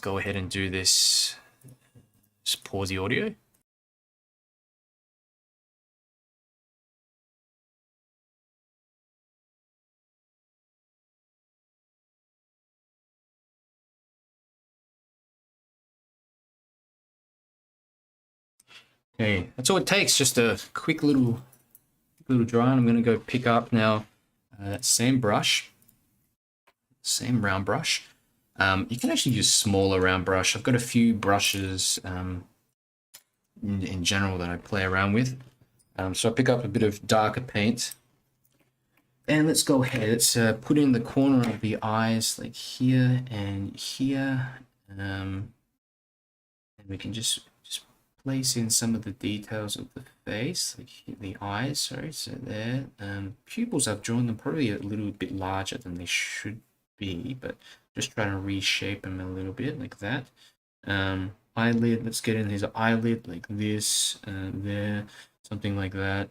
go ahead and do this. Just pause the audio. Okay, that's all it takes. Just a quick little dry. I'm going to go pick up now that same brush, same round brush. You can actually use smaller round brush. I've got a few brushes in general that I play around with. So I pick up a bit of darker paint, and let's go ahead. Let's put in the corner of the eyes, like here and here, and we can just place in some of the details of the face, like the eyes. Sorry, so there. Pupils, I've drawn them probably a little bit larger than they should be, but just trying to reshape them a little bit, like that. Eyelid, let's get in his eyelid like this, there, something like that.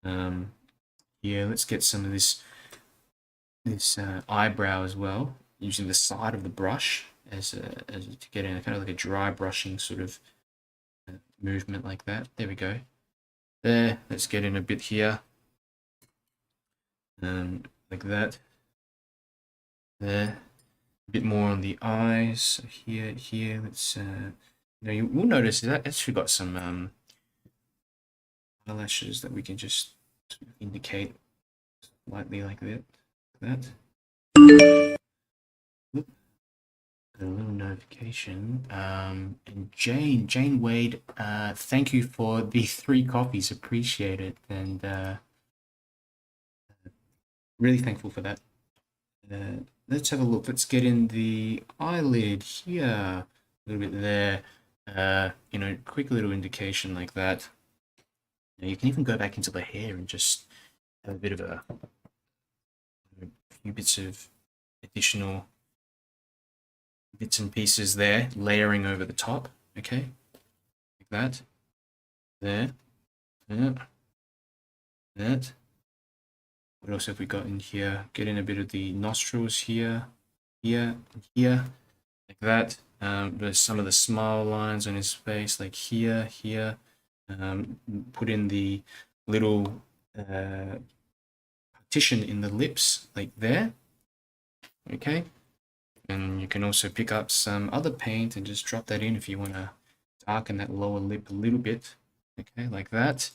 Yeah, let's get some of this eyebrow as well, using the side of the brush as to get in kind of like a dry brushing sort of movement, like that. There we go. There, let's get in a bit here, like that. There, a bit more on the eyes. So here. Let's you will notice that actually got some eyelashes that we can just indicate slightly like that. Oop. A little notification. And Jane Wade, thank you for the 3 copies. Appreciate it, and really thankful for that. Let's have a look. Let's get in the eyelid here, a little bit there. Quick little indication like that. You can even go back into the hair and just have a bit of a few bits of additional bits and pieces there, layering over the top. Okay, like that. There. That. What else have we got in here? Get in a bit of the nostrils here, like that. There's some of the smile lines on his face, like here. Put in the little partition in the lips, like there. Okay. And you can also pick up some other paint and just drop that in if you want to darken that lower lip a little bit. Okay, like that.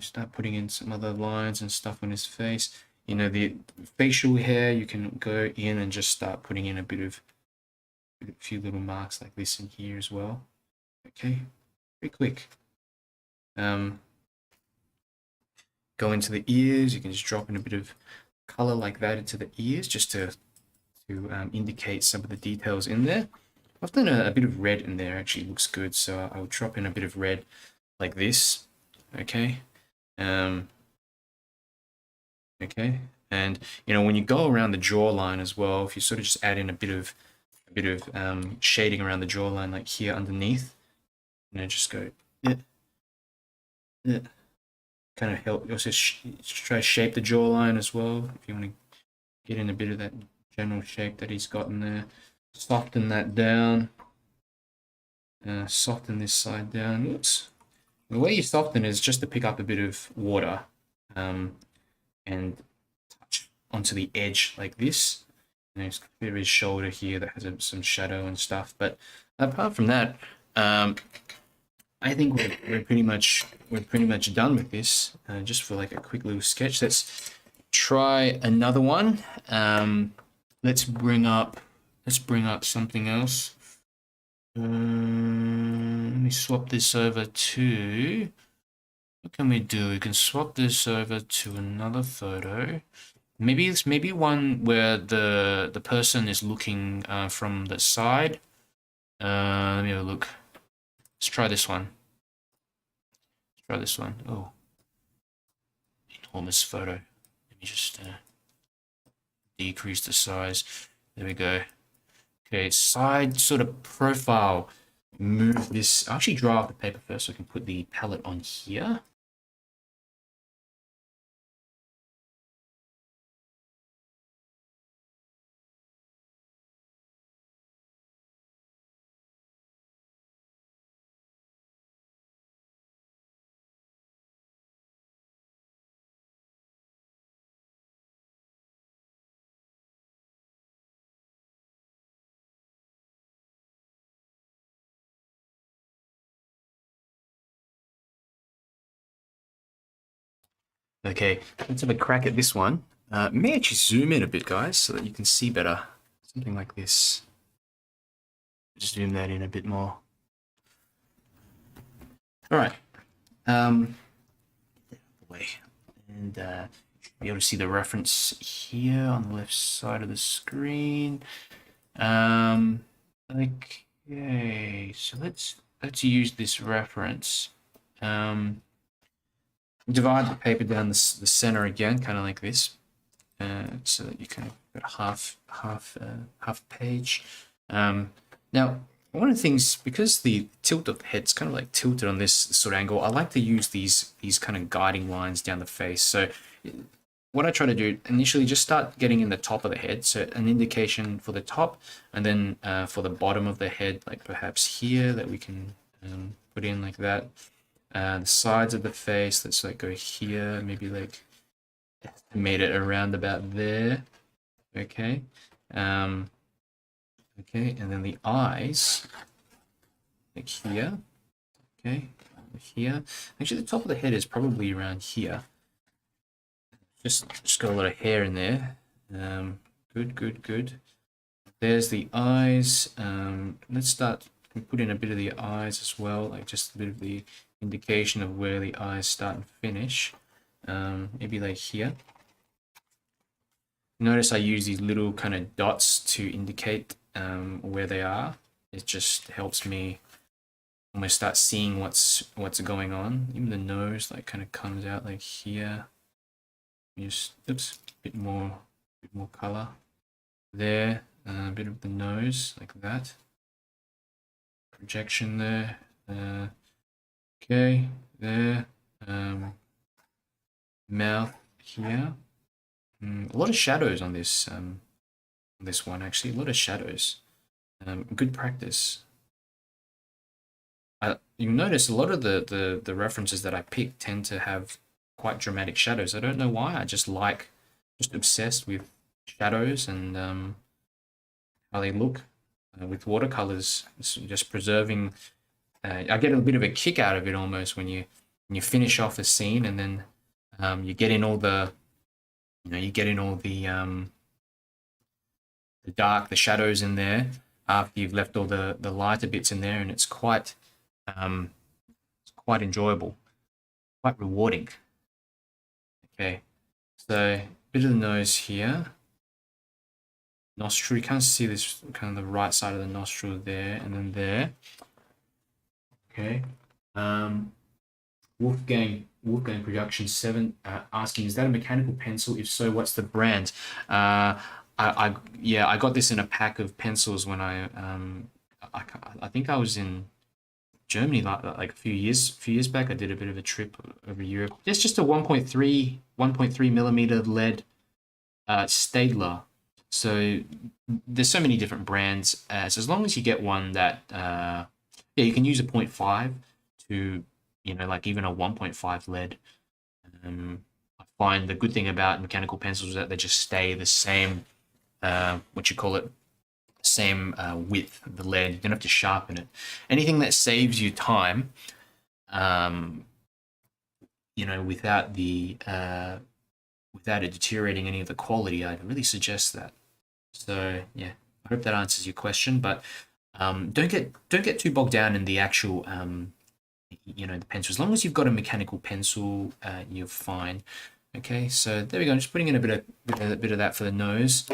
Start putting in some other lines and stuff on his face. The facial hair, you can go in and just start putting in a few little marks like this in here as well. Okay, very quick. Go into the ears. You can just drop in a bit of color like that into the ears, just to indicate some of the details in there. I've done a bit of red in there. Actually looks good, so I'll drop in a bit of red like this. Okay. Okay, and when you go around the jawline as well, if you sort of just add in a bit of shading around the jawline, like here underneath, just go kind of help. Also try to shape the jawline as well if you want to get in a bit of that general shape that he's got in there. Soften that down. Soften this side down. Oops. The way you soften is just to pick up a bit of water and touch onto the edge like this. There's clear his shoulder here that has some shadow and stuff. But apart from that, I think we're pretty much done with this. Just for like a quick little sketch, let's try another one. Let's bring up something else. Let me swap this over to. What can we do? We can swap this over to another photo. Maybe it's one where the person is looking from the side. Let me have a look. Let's try this one. Oh, enormous photo. Let me just decrease the size. There we go. Okay, side sort of profile. Move this. I'll actually draw off the paper first so I can put the palette on here. Okay, let's have a crack at this one. May actually zoom in a bit, guys, so that you can see better. Something like this. Just zoom that in a bit more. All right. Way. And be able to see the reference here on the left side of the screen. Okay, so let's use this reference. Divide the paper down the center again, kind of like this, so that you kind of got half page. Now, one of the things, because the tilt of the head's kind of like tilted on this sort of angle, I like to use these kind of guiding lines down the face. So what I try to do initially, just start getting in the top of the head, so an indication for the top, and then for the bottom of the head, like perhaps here, that we can put in like that. The sides of the face, let's like go here, maybe like estimate it around about there. Okay. Okay, and then the eyes, like here. Okay, here. Actually, the top of the head is probably around here. Just got a lot of hair in there. Good. There's the eyes. Let's start put in a bit of the eyes as well, like just a bit of the indication of where the eyes start and finish. Maybe like here. Notice I use these little kind of dots to indicate where they are. It just helps me almost start seeing what's going on. Even the nose like kind of comes out like here. Just a bit more color there. A bit of the nose like that. Projection there. Okay, there. Mouth here. A lot of shadows on this one, actually. A lot of shadows. Good practice. You notice a lot of the references that I pick tend to have quite dramatic shadows. I don't know why. I just obsessed with shadows and how they look with watercolors. Just preserving. I get a bit of a kick out of it almost when you finish off a scene and then you get in all the the shadows in there after you've left all the lighter bits in there, and it's quite enjoyable, quite rewarding. Okay, so a bit of the nose here, nostril. You can't see this kind of the right side of the nostril there, and then there. Okay. Wolfgang Production 7 asking, is that a mechanical pencil? If so, what's the brand? I got this in a pack of pencils when I think I was in Germany like a few years back. I did a bit of a trip over Europe. It's just a 1.3 millimeter lead Staedtler. So there's so many different brands. So as long as you get one that you can use a 0.5 to like even a 1.5 lead. I find the good thing about mechanical pencils is that they just stay the same, same width of the lead. You don't have to sharpen it. Anything that saves you time, you know, without the without it deteriorating any of the quality, I'd really suggest that. So yeah, I hope that answers your question. But don't get too bogged down in the actual you know, the pencil. As long as you've got a mechanical pencil, you're fine. Okay, so there we go. I'm just putting in a bit of that for the nose.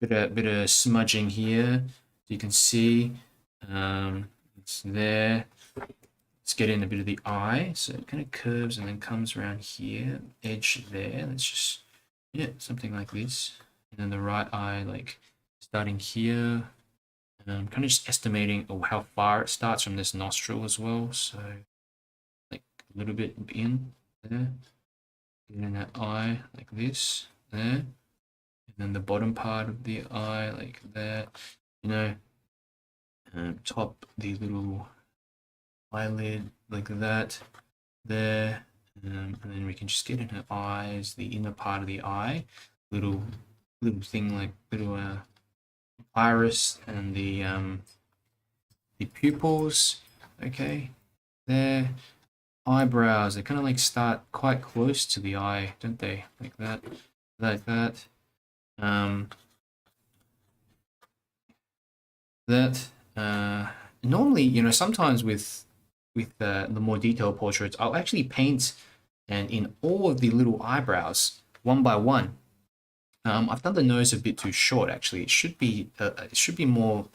Bit of smudging here. You can see it's there. Let's get in a bit of the eye. So it kind of curves and then comes around here, edge there. Let's just, yeah, something like this. And then the right eye, like starting here. I'm kind of just estimating how far it starts from this nostril as well. So like a little bit in there. Get in that eye like this, there. And then the bottom part of the eye like that. You know, top the little eyelid like that, there. And then we can just get in her eyes, the inner part of the eye, little thing like little iris, and the pupils. Okay, there. Eyebrows, they kind of like start quite close to the eye, don't they? Like that, like that. Normally, you know, sometimes with the more detailed portraits, I'll actually paint and in all of the little eyebrows one by one. I've done the nose a bit too short actually. It should be more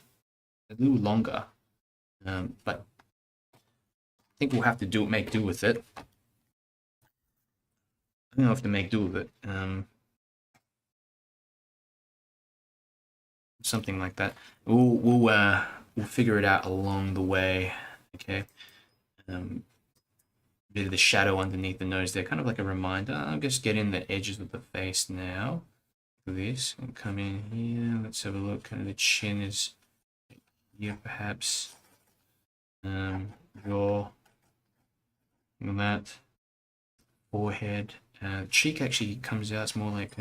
a little longer, but I think we'll have to make do with it. I think I'll have to make do with it. Something like that. We'll figure it out along the way. Okay. Bit of the shadow underneath the nose there, kind of like a reminder. I'll just get in the edges of the face now. This and come in here. Let's have a look. Kind of the chin is here, perhaps. Jaw. Look at that. Forehead. Cheek actually comes out. It's more like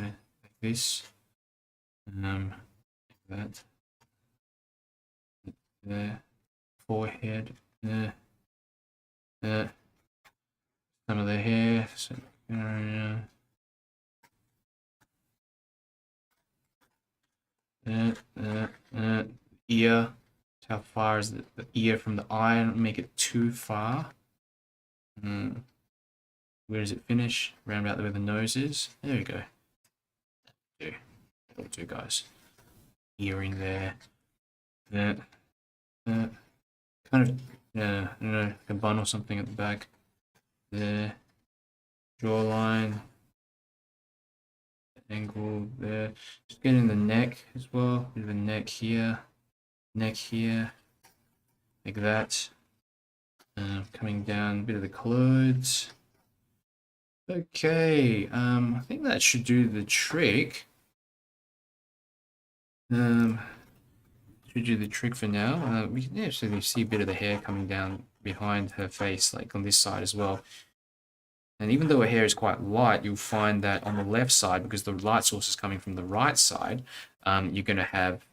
this. Like that. There. Forehead. There. There. Some of the hair. So, ear. How far is the ear from the eye? Don't make it too far. Where does it finish? Round about where the nose is. There we go. That'll do, guys. Earring there. Kind of, I don't know, like a bun or something at the back. There. Jawline. Angle there. Just getting the neck as well. Bit of a neck here. Neck here. Like that. Coming down a bit of the clothes. Okay, I think that should do the trick. Should do the trick for now. We can actually see a bit of the hair coming down behind her face, like on this side as well. And even though her hair is quite light, you'll find that on the left side, because the light source is coming from the right side, you're going to have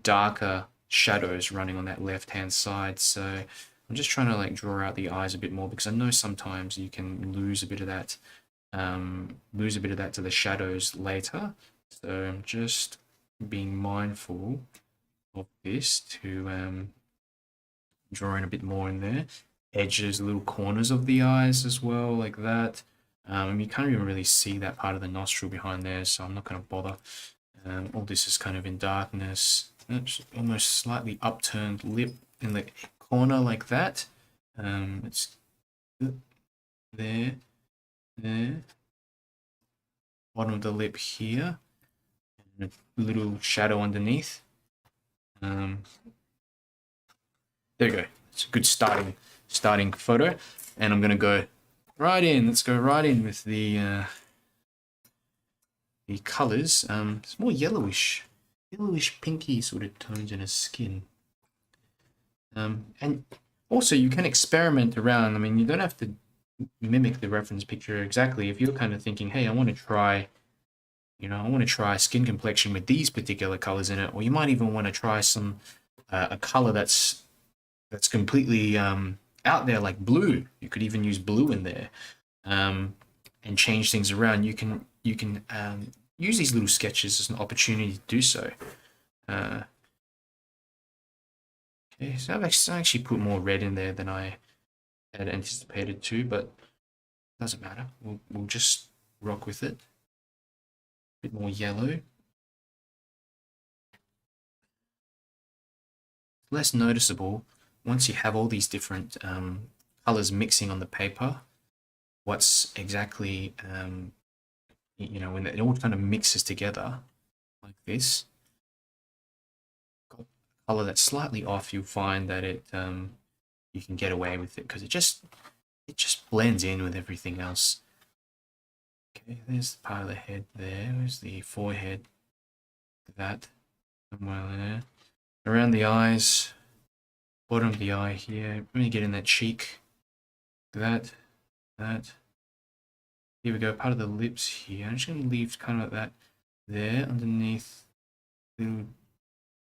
darker shadows running on that left-hand side. So I'm just trying to like draw out the eyes a bit more, because I know sometimes you can lose a bit of that to the shadows later. So I'm just being mindful of this to draw in a bit more in there. Edges, little corners of the eyes as well, like that. You can't even really see that part of the nostril behind there, so I'm not going to bother. All this is kind of in darkness. Oops, almost slightly upturned lip in the corner like that. It's there, there. Bottom of the lip here. And a little shadow underneath. There we go. It's a good starting photo, and I'm gonna go right in. Let's go right in with the colors. It's more yellowish pinky sort of tones in her skin. And also you can experiment around. I mean, you don't have to mimic the reference picture exactly. If you're kind of thinking, hey, I want to try skin complexion with these particular colors in it, or you might even want to try some a color that's completely out there, like blue. You could even use blue in there, and change things around. You can use these little sketches as an opportunity to do so. Okay, so I've actually put more red in there than I had anticipated to, but doesn't matter. We'll just rock with it. A bit more yellow. Less noticeable once you have all these different colors mixing on the paper. What's exactly when it all kind of mixes together like this, got a color that's slightly off, you'll find that you can get away with it because it just blends in with everything else. Okay, there's part of the head there. There's the forehead. That somewhere there. Around the eyes, bottom of the eye here. Let me get in that cheek. That. Here we go. Part of the lips here. I'm just going to leave kind of like that there underneath. A little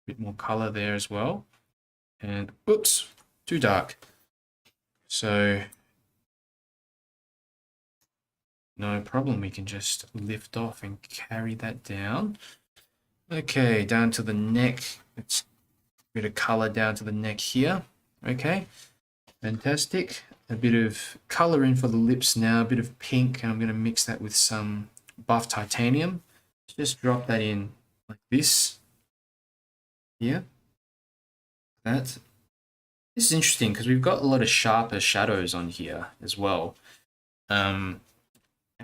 bit more color there as well. And oops, too dark. So no problem. We can just lift off and carry that down. Okay, down to the neck. Let's bit of color down to the neck here. Okay, fantastic. A bit of color in for the lips now, a bit of pink, and I'm going to mix that with some buff titanium. Just drop that in like this. Yeah, that. This is interesting because we've got a lot of sharper shadows on here as well. And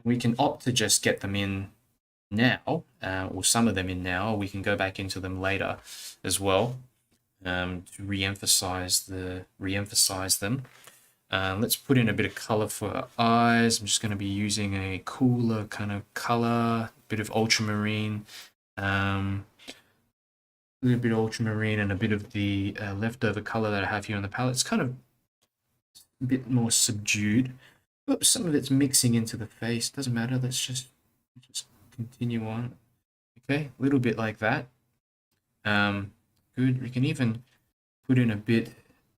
we can opt to just get them in now, or some of them in now, or we can go back into them later as well. To re-emphasize them. Let's put in a bit of color for our eyes. I'm just going to be using a cooler kind of color, a bit of ultramarine, a little bit of ultramarine, and a bit of the leftover color that I have here on the palette. It's kind of a bit more subdued. Oops, some of it's mixing into the face. Doesn't matter. Let's just continue on. Okay, a little bit like that. Good. We can even put in a bit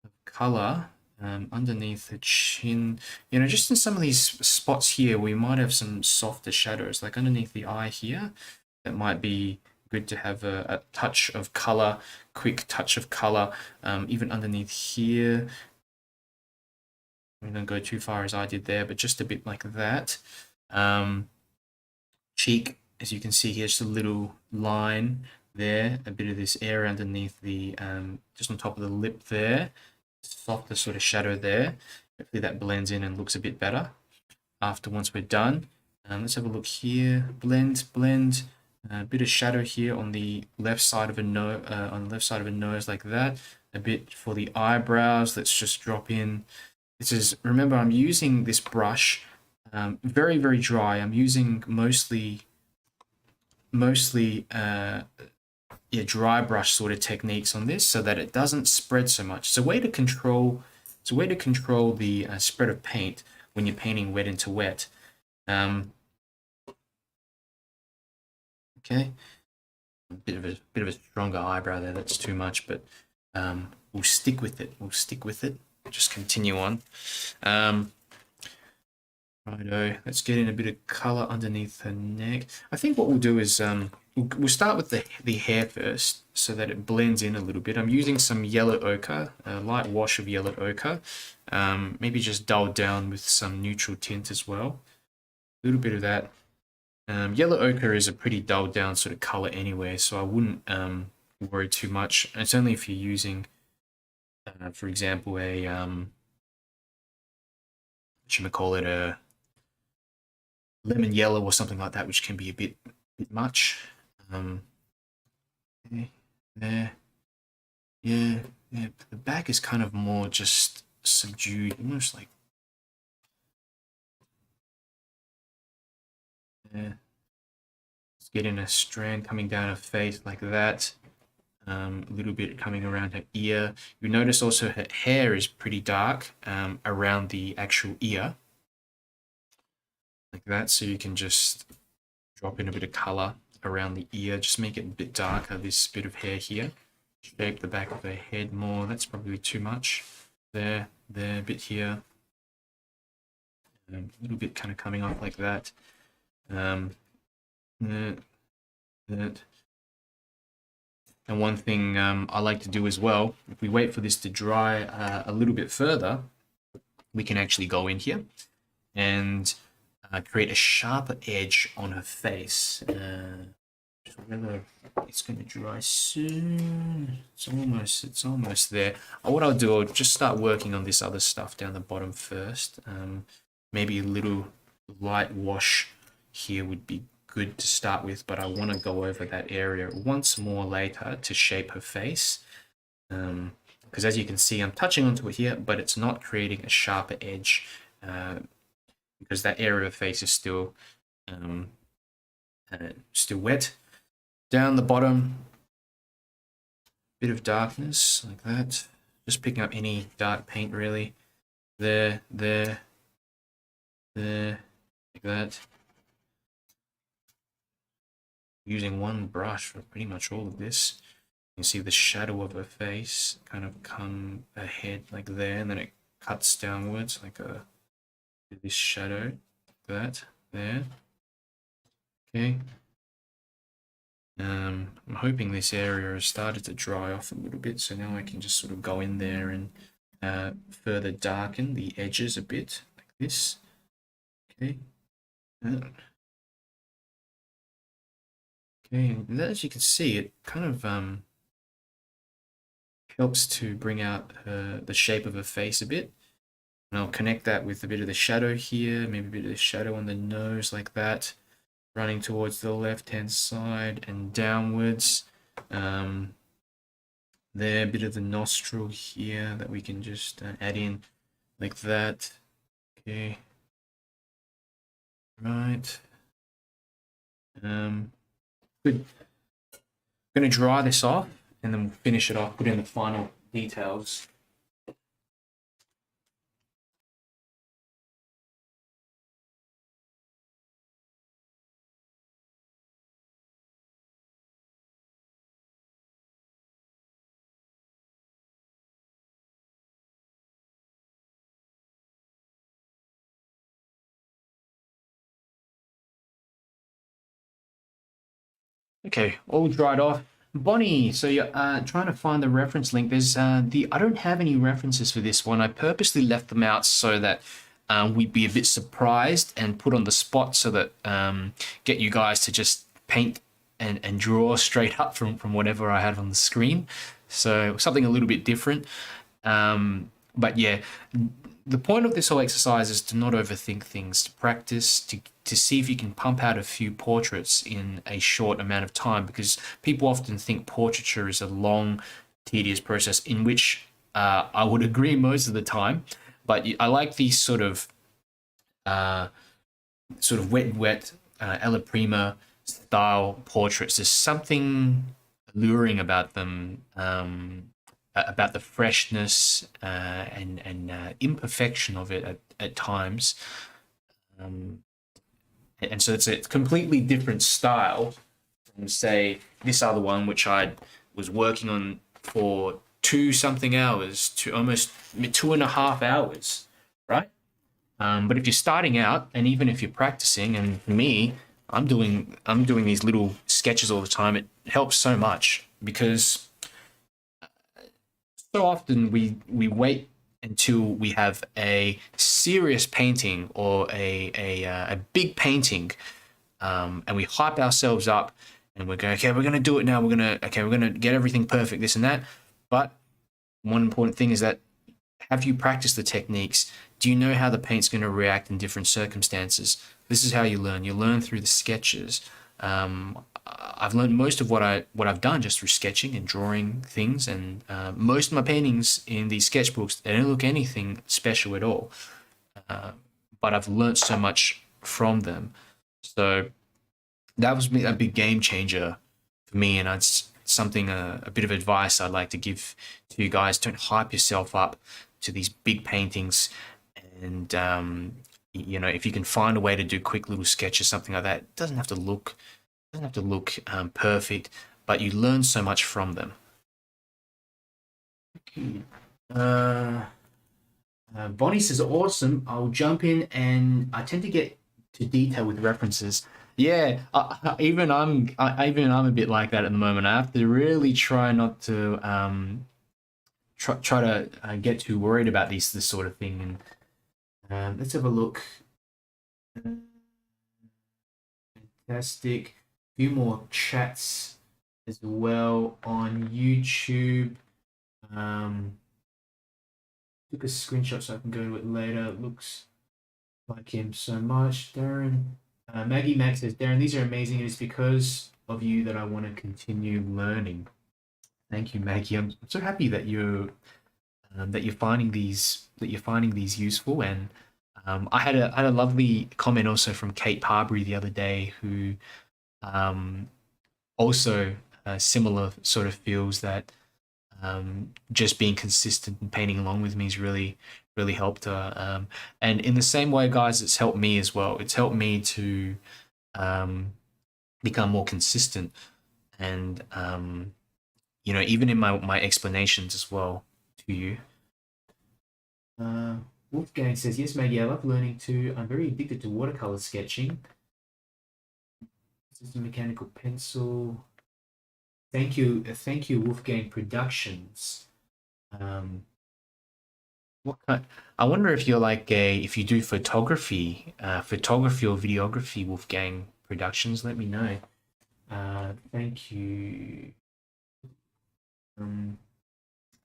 of color underneath the chin. Just in some of these spots here, we might have some softer shadows, like underneath the eye here. That might be good to have a touch of color, quick touch of color, even underneath here. We don't go too far as I did there, but just a bit like that. Cheek, as you can see here, just a little line there, a bit of this area underneath the just on top of the lip there, softer sort of shadow there. Hopefully that blends in and looks a bit better once we're done. Let's have a look here. Blend, a bit of shadow here on the left side of a nose, like that. A bit for the eyebrows. Let's just drop in. Remember, I'm using this brush very, very dry. I'm using mostly dry brush sort of techniques on this so that it doesn't spread so much. It's a way to control the spread of paint when you're painting wet into wet. Okay, a bit of a stronger eyebrow there. That's too much, but we'll stick with it. Just continue on. Righto, let's get in a bit of color underneath her neck. I think what we'll do is we'll start with the hair first so that it blends in a little bit. I'm using some yellow ochre, a light wash of yellow ochre. Maybe just dulled down with some neutral tint as well. A little bit of that. Yellow ochre is a pretty dulled down sort of color anyway, so I wouldn't worry too much. It's only if you're using, for example, a a lemon yellow or something like that, which can be a bit much. Okay, there. Yeah. The back is kind of more just subdued, almost like. Yeah. Let's get in a strand coming down her face like that. A little bit coming around her ear. You notice also her hair is pretty dark around the actual ear. Like that, so you can just drop in a bit of color around the ear, just make it a bit darker, this bit of hair here. shape the back of her head more. That's probably too much. There, a bit here. A little bit kind of coming off like that. That. And one thing I like to do as well, if we wait for this to dry a little bit further, we can actually go in here and create a sharper edge on her face. Whether it's going to dry soon. It's almost there. What I'll do, I'll just start working on this other stuff down the bottom first. Maybe a little light wash here would be good to start with, but I want to go over that area once more later to shape her face. Because as you can see, I'm touching onto it here, but it's not creating a sharper edge because that area of face is still wet. Down the bottom, bit of darkness like that. Just picking up any dark paint really. There, like that. Using one brush for pretty much all of this. You can see the shadow of her face kind of come ahead like there, and then it cuts downwards like this shadow, like that, there. Okay. I'm hoping this area has started to dry off a little bit, so now I can just sort of go in there and further darken the edges a bit, like this. Okay. Okay, and as you can see, it kind of helps to bring out the shape of her face a bit. And I'll connect that with a bit of the shadow here, maybe a bit of the shadow on the nose like that, running towards the left-hand side and downwards. There, a bit of the nostril here that we can just add in like that. Okay. Right. Good. I'm going to dry this off and then we'll finish it off, put in the final details. Okay, all dried off. Bonnie, so you're trying to find the reference link. There's I don't have any references for this one. I purposely left them out so that we'd be a bit surprised and put on the spot so that get you guys to just paint and draw straight up from whatever I had on the screen. So something a little bit different. But yeah, the point of this whole exercise is to not overthink things, to practice, to see if you can pump out a few portraits in a short amount of time, because people often think portraiture is a long, tedious process, in which I would agree most of the time. But I like these sort of wet, alla prima style portraits. There's something alluring about them. About the freshness and imperfection of it at times. And so it's a completely different style from, say, this other one, which I was working on for 2-something hours, to almost 2.5 hours, right? But if you're starting out, and even if you're practicing, and for me, I'm doing these little sketches all the time, it helps so much, because so often we wait until we have a serious painting or a big painting, and we hype ourselves up and we're going, okay, we're going to do it now. We're going to get everything perfect, this and that. But one important thing is that, have you practiced the techniques? Do you know how the paint's going to react in different circumstances? This is how you learn. You learn through the sketches. I've learned most of what I've done just through sketching and drawing things, and most of my paintings in these sketchbooks, they don't look anything special at all. But I've learned so much from them. So that was a big game changer for me, and it's something, a bit of advice I'd like to give to you guys. Don't hype yourself up to these big paintings, and if you can find a way to do quick little sketches, something like that, it doesn't have to look perfect, but you learn so much from them. Uh, Bonnie says, awesome. I'll jump in, and I tend to get to detail with references. Yeah, even I'm a bit like that at the moment. I have to really try not to try to get too worried about this sort of thing. And let's have a look. Fantastic. A few more chats as well on YouTube. Um, Took a screenshot so I can go to it later. It looks like him so much. Darren. Maggie Max says, Darren, these are amazing. It is because of you that I want to continue learning. Thank you, Maggie. I'm so happy that you're finding these useful. And I had a lovely comment also from Kate Parbury the other day, who um, also similar sort of feels that just being consistent and painting along with me has really helped her. And in the same way, guys, it's helped me as well. It's helped me to um, become more consistent, and even in my explanations as well to you. Uh, Wolfgang says, yes, Maggie, I love learning too. I'm very addicted to watercolor sketching. This is a mechanical pencil. Thank you, Wolfgang Productions. What kind? I wonder if you're like if you do photography or videography, Wolfgang Productions. Let me know. Thank you. Um,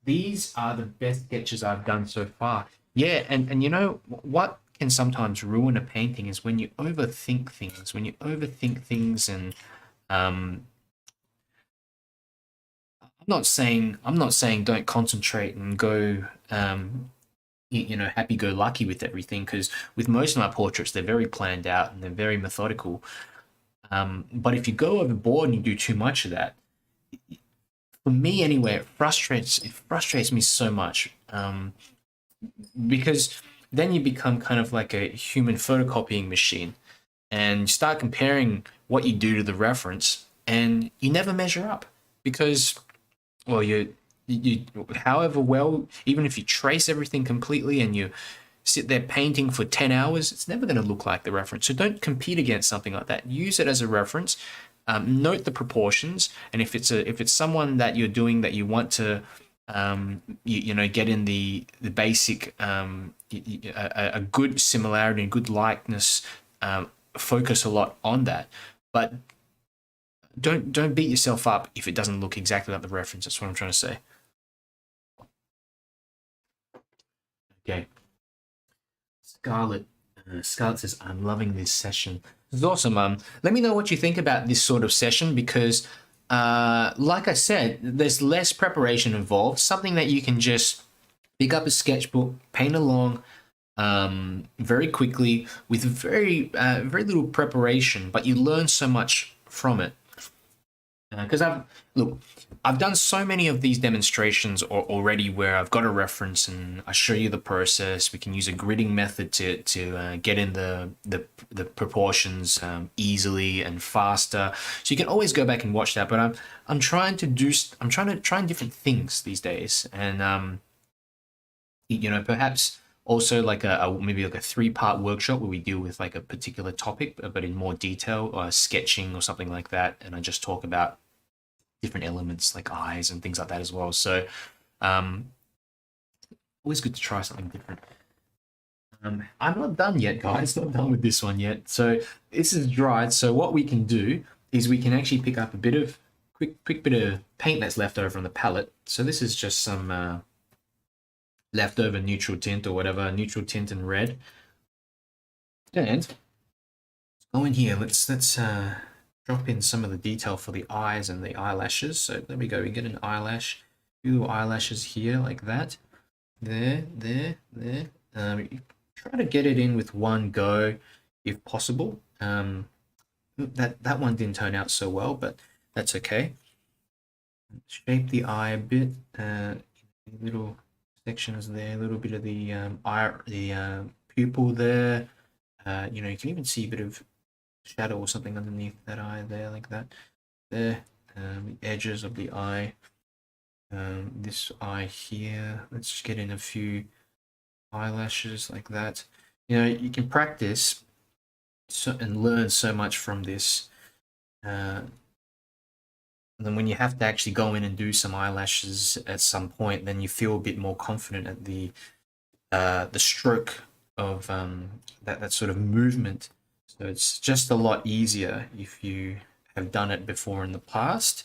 these are the best sketches I've done so far. Yeah, and you know what can sometimes ruin a painting is when you overthink things. When you overthink things, and um, I'm not saying don't concentrate and go happy go lucky with everything, because with most of my portraits they're very planned out and they're very methodical. But if you go overboard and you do too much of that, for me anyway, it frustrates me so much, because then you become kind of like a human photocopying machine, and you start comparing what you do to the reference, and you never measure up, because well you however well, even if you trace everything completely and you sit there painting for 10 hours, it's never going to look like the reference. So don't compete against something like that. Use it as a reference. Note the proportions, and if it's someone that you're doing that you want to get in the basic a good similarity and good likeness, focus a lot on that. But don't beat yourself up if it doesn't look exactly like the reference. That's what I'm trying to say. Okay. Scarlett says, I'm loving this session. This is awesome. Let me know what you think about this sort of session, because, like I said, there's less preparation involved. Something that you can just pick up a sketchbook, paint along very quickly with very little preparation, but you learn so much from it. Because I've done so many of these demonstrations already where I've got a reference and I show you the process. We can use a gridding method to get in the proportions easily and faster. So you can always go back and watch that. But I'm trying to try different things these days, and perhaps also like maybe like a 3-part workshop where we deal with like a particular topic but in more detail, or sketching or something like that, and I just talk about different elements like eyes and things like that as well. So um, always good to try something different. I'm not done yet, guys. Not done with this one yet. So this is dried. So what we can do is we can actually pick up a bit of quick bit of paint that's left over on the palette. So this is just some leftover neutral tint or whatever, neutral tint and red. And let's go in here. Let's drop in some of the detail for the eyes and the eyelashes. So there we go. We get an eyelash, few eyelashes here like that. There. Try to get it in with one go if possible. That one didn't turn out so well, but that's okay. Shape the eye a bit. Little sections there, a little bit of the eye, the pupil there. You can even see a bit of shadow or something underneath that eye there, like that. There, the edges of the eye. this eye here. Let's just get in a few eyelashes like that. You know, you can practice and learn so much from this. And then when you have to actually go in and do some eyelashes at some point, then you feel a bit more confident at the stroke of that sort of movement. So it's just a lot easier if you have done it before in the past.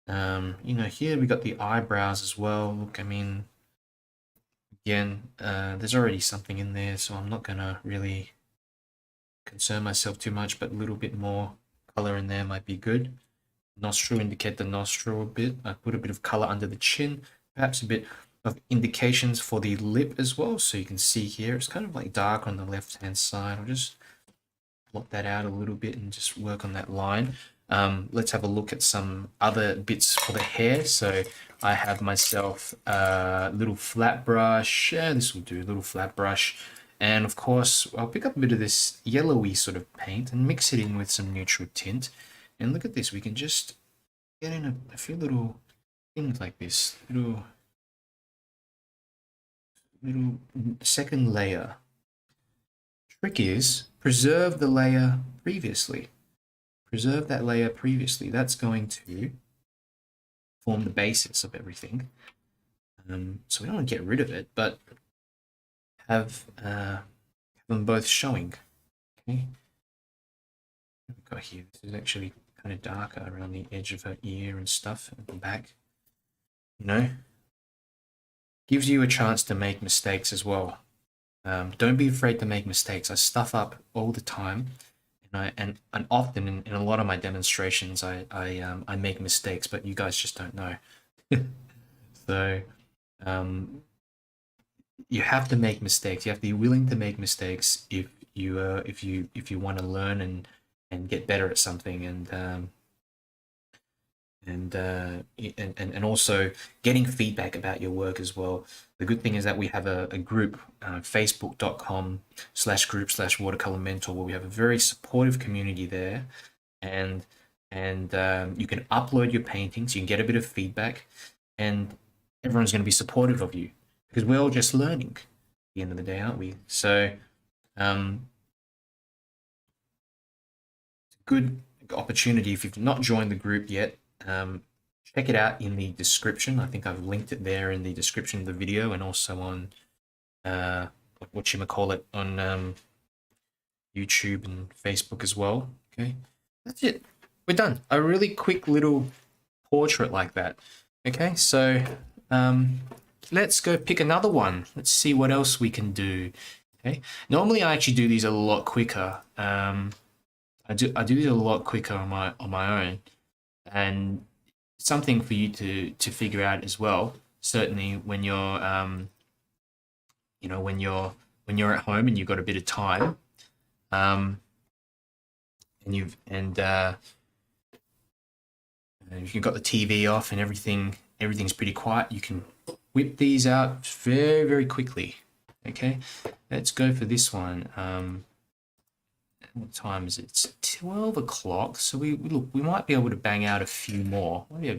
You know, here we got the eyebrows as well. Look, I mean, again, there's already something in there, so I'm not gonna really concern myself too much, but a little bit more color in there might be good. Nostril, indicate the nostril a bit. I put a bit of color under the chin, perhaps a bit of indications for the lip as well. So you can see here, it's kind of like dark on the left-hand side. I'll just blot that out a little bit and just work on that line. Let's have a look at some other bits for the hair. So I have myself a little flat brush. Yeah, this will do, a little flat brush. And of course, I'll pick up a bit of this yellowy sort of paint and mix it in with some neutral tint. And look at this, we can just get in a few little things like this, little second layer. Trick is preserve the layer previously. Preserve that layer previously. That's going to form the basis of everything. So we don't want to get rid of it, but have them both showing. Okay. What we've got here. This is actually kind of darker around the edge of her ear and stuff at the back. You know, gives you a chance to make mistakes as well. Don't be afraid to make mistakes. I stuff up all the time, and often in a lot of my demonstrations, I make mistakes, but you guys just don't know. So you have to make mistakes. You have to be willing to make mistakes if you want to learn and get better at something, and also getting feedback about your work as well. The good thing is that we have a group, facebook.com/group/watercolor mentor, where we have a very supportive community there, and you can upload your paintings, you can get a bit of feedback, and everyone's going to be supportive of you because we're all just learning at the end of the day, aren't we? So good opportunity if you've not joined the group yet. Check it out in the description. I think I've linked it there in the description of the video, and also on whatchamacallit on YouTube and Facebook as well. Okay, that's it. We're done. A really quick little portrait like that. Okay, so let's go pick another one. Let's see what else we can do. Okay, normally I actually do these a lot quicker. I do these a lot quicker on my own, and something for you to figure out as well. Certainly when you're you know, when you're at home and you've got a bit of time, and you've got the TV off and everything's pretty quiet, you can whip these out very, very quickly. Okay, let's go for this one. What time is it? It's 12 o'clock. So we might be able to bang out a few more. Where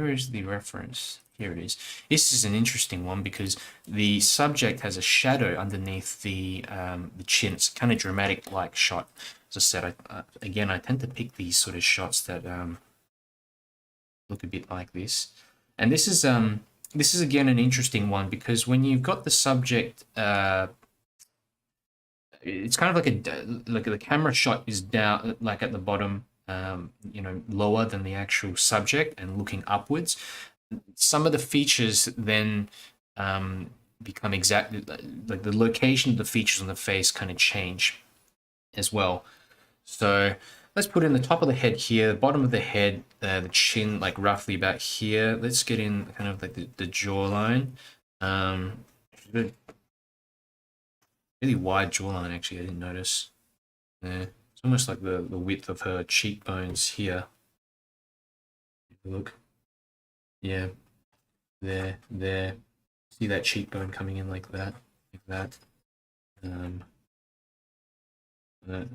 is the reference? Here it is. This is an interesting one because the subject has a shadow underneath the chin. It's kind of dramatic like shot. As I said, again, I tend to pick these sort of shots that look a bit like this. And this is again an interesting one because when you've got the subject, it's kind of like the camera shot is down, like at the bottom, you know, lower than the actual subject and looking upwards. Some of the features then become exactly like the location of the features on the face kind of change as well. So let's put in the top of the head here, the bottom of the head, the chin, like roughly about here. Let's get in kind of like the jawline. Really wide jawline, actually, I didn't notice. It's almost like the width of her cheekbones here. Look. Yeah. There. See that cheekbone coming in like that? Like that.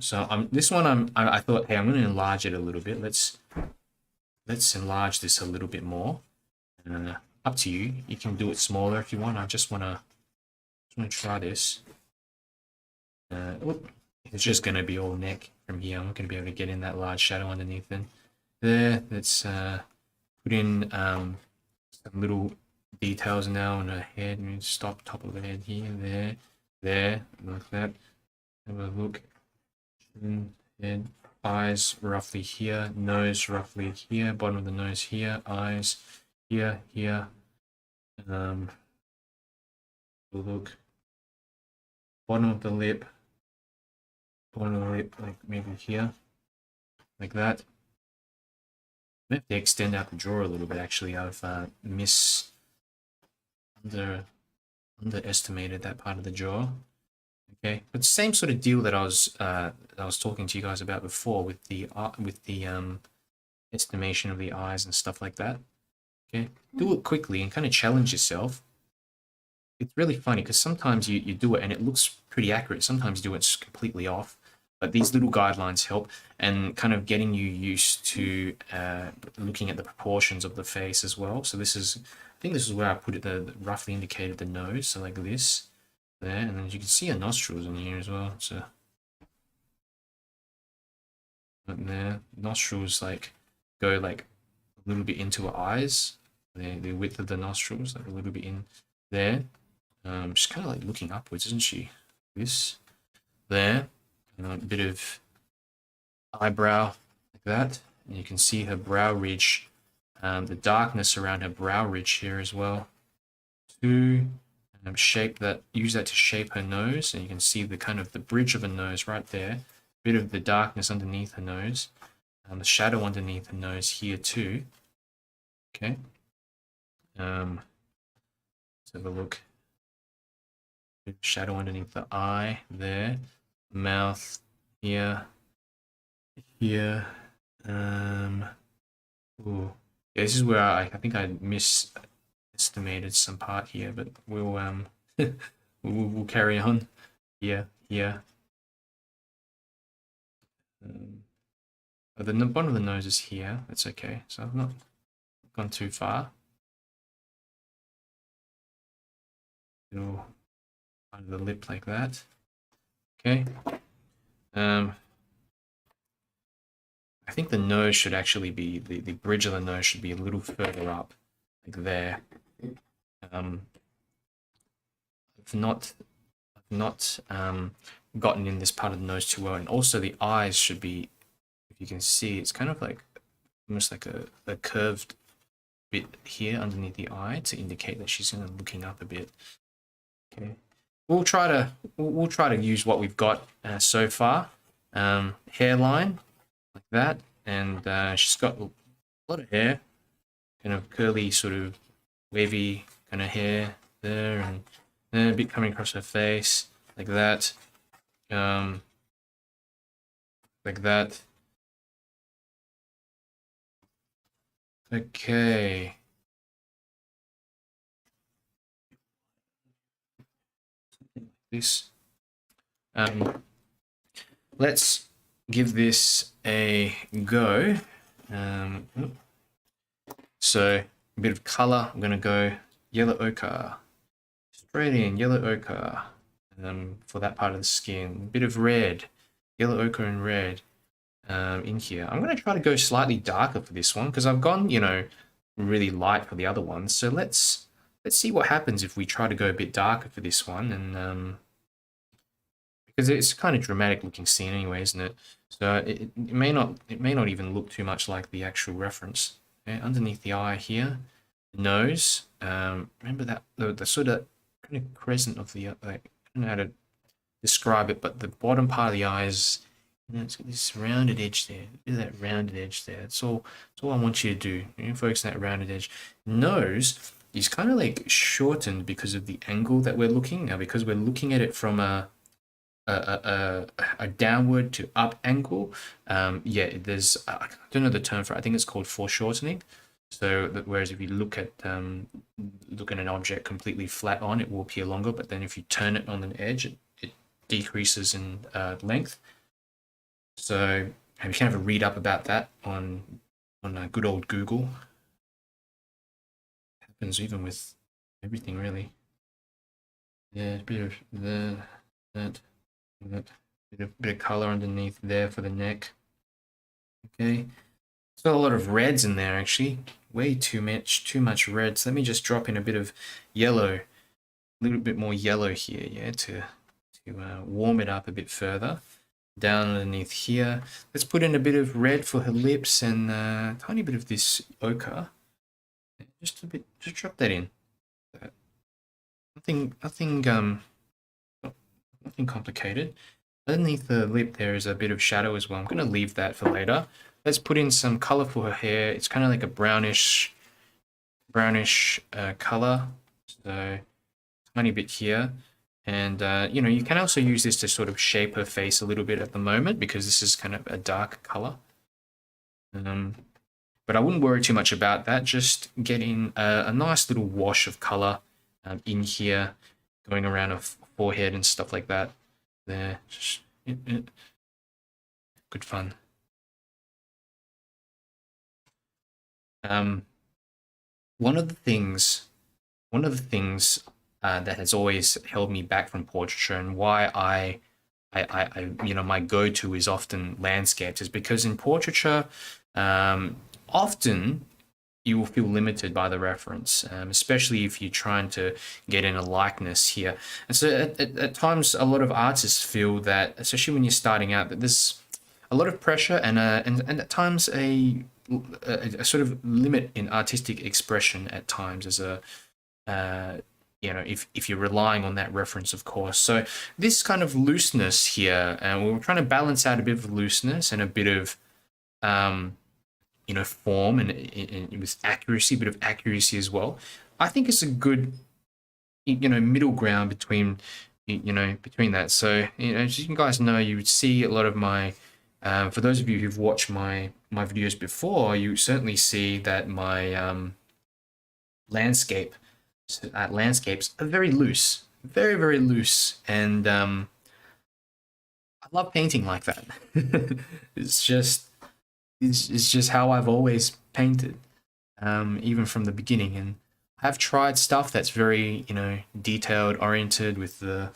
So this one, I thought, hey, I'm going to enlarge it a little bit. Let's let's enlarge this a little bit more. Up to you. You can do it smaller if you want. I just wanna try this. It's just gonna be all neck from here. I'm not gonna be able to get in that large shadow underneath it. There. Let's put in some little details now on her head. And stop top of the head here, there, like that. Have a look. Chin, head, eyes roughly here, nose roughly here, bottom of the nose here, eyes here. Look, bottom of the lip, like maybe here, like that. I have to extend out the jaw a little bit. Actually, I've underestimated that part of the jaw. Okay, but same sort of deal that I was talking to you guys about before with the estimation of the eyes and stuff like that. Okay, do it quickly and kind of challenge yourself. It's really funny because sometimes you do it and it looks pretty accurate. Sometimes you do it completely off. But these little guidelines help, and kind of getting you used to looking at the proportions of the face as well. So this is, I think this is where I put it, the roughly indicated the nose, so like this, there, and then you can see her nostrils in here as well. So there, nostrils like go like a little bit into her eyes, the width of the nostrils, like a little bit in there. She's kind of like looking upwards, isn't she? This, there. A bit of eyebrow like that, and you can see her brow ridge, the darkness around her brow ridge here as well. To shape that, use that to shape her nose, and you can see the kind of the bridge of her nose right there. A bit of the darkness underneath her nose, the shadow underneath her nose here too. Okay. Let's have a look. Shadow underneath the eye there. Mouth here. Ooh. Yeah, this is where I think I misestimated some part here, but we'll we'll carry on. Here. The bottom of the nose is here. That's okay. So I've not gone too far. Little part of the lip like that. Okay. I think the nose should actually be, the bridge of the nose should be a little further up, like there. I've not gotten in this part of the nose too well, and also the eyes should be, if you can see, it's kind of like almost like a curved bit here underneath the eye to indicate that she's looking up a bit. Okay. We'll try to use what we've got so far. Hairline like that, and she's got a lot of hair, kind of curly, sort of wavy kind of hair there, and a bit coming across her face like that, like that. Okay. This. Let's give this a go. So a bit of color. I'm gonna go yellow ochre, straight in yellow ochre for that part of the skin. A bit of red, yellow ochre and red in here. I'm gonna try to go slightly darker for this one because I've gone, you know, really light for the other ones. So let's see what happens if we try to go a bit darker for this one, and because it's kind of dramatic looking scene anyway, isn't it? So it may not even look too much like the actual reference. Okay, underneath the eye here, the nose. Remember that the sort of kind of crescent of the, like, I don't know how to describe it, but the bottom part of the eye is, you know, it's got this rounded edge there. Look at that rounded edge there. That's all I want you to do. You focus on that rounded edge. Nose is kind of like shortened because of the angle that we're looking now, because we're looking at it from a downward to up angle. Yeah, there's, I don't know the term for it. I think it's called foreshortening. So that, whereas if you look at an object completely flat on, it will appear longer, but then if you turn it on an edge, it decreases in length. So you can have a read up about that on on good old Google. Happens even with everything, really. Yeah, a bit of that, bit of color underneath there for the neck. Okay, so a lot of reds in there actually. Way too much red. So let me just drop in a bit of yellow, a little bit more yellow here, yeah, to warm it up a bit further. Down underneath here, let's put in a bit of red for her lips and a tiny bit of this ochre. Just a bit, just drop that in. Nothing complicated. Underneath the lip there is a bit of shadow as well. I'm going to leave that for later. Let's put in some color for her hair. It's kind of like a brownish color. So tiny bit here. And you know, you can also use this to sort of shape her face a little bit at the moment because this is kind of a dark color. But I wouldn't worry too much about that. Just getting a nice little wash of color in here, going around her forehead and stuff like that. There, just good fun. One of the things that has always held me back from portraiture and why I you know, my go-to is often landscapes is because in portraiture, often you will feel limited by the reference, especially if you're trying to get in a likeness here. And so at times, a lot of artists feel that, especially when you're starting out, that there's a lot of pressure and at times a sort of limit in artistic expression at times as a you know, if you're relying on that reference, of course. So this kind of looseness here, and we're trying to balance out a bit of looseness and a bit of you know, form and with accuracy, a bit of accuracy as well. I think it's a good, you know, middle ground between, you know, between that. So, you know, as you guys know, you would see a lot of my, for those of you who've watched my videos before, you certainly see that my landscapes are very loose, very loose, and I love painting like that. It's just how I've always painted, even from the beginning. And I've tried stuff that's very, you know, detailed oriented with the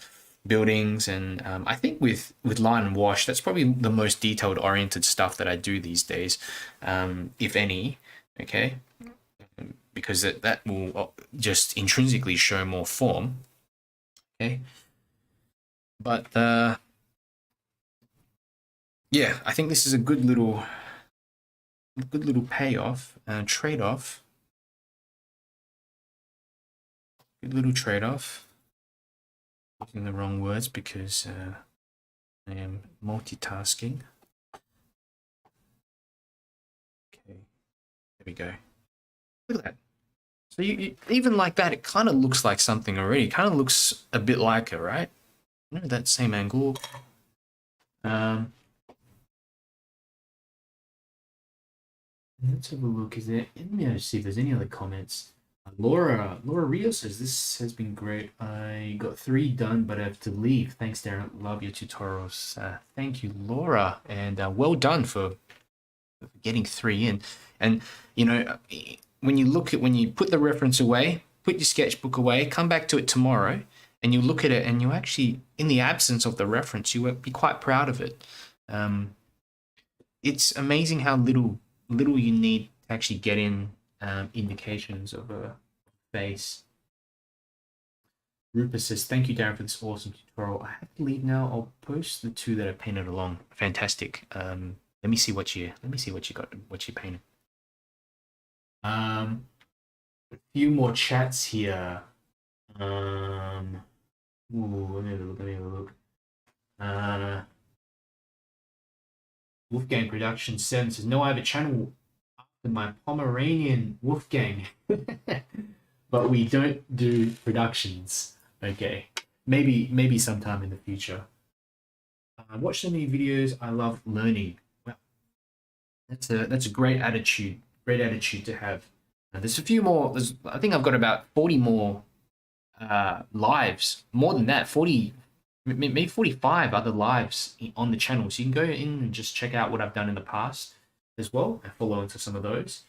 buildings, and I think with line and wash, that's probably the most detailed oriented stuff that I do these days, if any. Okay, because that will just intrinsically show more form. Okay, but yeah, I think this is a good little payoff and trade-off. Good little trade-off. Using the wrong words because I am multitasking. Okay, there we go. Look at that. So you even like that, it kind of looks like something already. It kind of looks a bit like it, right? You know, that same angle. Let's have a look. Is there? Let me see if there's any other comments. Laura Rio says this has been great. I got 3 done, but I have to leave. Thanks, Darren. Love your tutorials. Thank you, Laura, and well done for getting 3 in. And you know, when you put the reference away, put your sketchbook away, come back to it tomorrow, and you look at it, and you actually, in the absence of the reference, you will be quite proud of it. It's amazing how little you need to actually get in indications of a face. Rupert says, thank you, Darren, for this awesome tutorial. I have to leave now. I'll post the 2 that I painted along. Fantastic. Let me see what you painted. A few more chats here. Let me have a look. Wolfgang Production 7 says, no, I have a channel after my Pomeranian Wolfgang. But we don't do productions. Okay. Maybe sometime in the future. Watch so many videos. I love learning. Well, that's a great attitude. Great attitude to have. There's a few more. I think I've got about 40 more lives. More than that, 40, maybe 45 other lives on the channel. So you can go in and just check out what I've done in the past. as well and follow into some of those.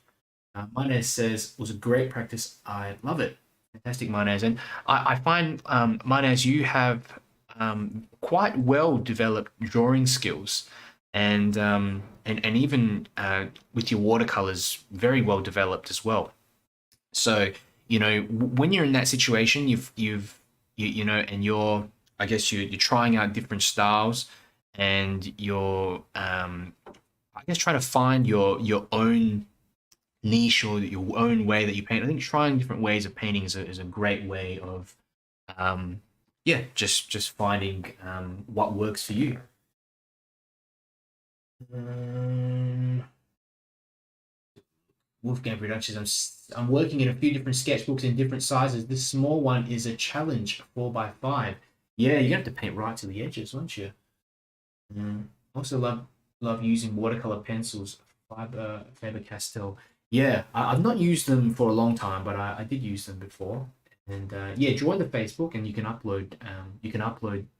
Minez says, was a great practice. I love it. Fantastic, Minez. And I find, Minez, you have quite well developed drawing skills, and even with your watercolors, very well developed as well. So, you know, when you're in that situation, you know, and you're, I guess you're trying out different styles, and you're, I guess, trying to find your own niche or your own way that you paint. I think trying different ways of painting is a great way of, yeah, just finding what works for you. Wolfgang Productions. I'm working in a few different sketchbooks in different sizes. This small one is a challenge, 4x5. Yeah, you're gonna have to paint right to the edges, won't you? Also love using watercolor pencils, Faber-Castell. Yeah, I've not used them for a long time, but I did use them before. And yeah, join the Facebook, and you can upload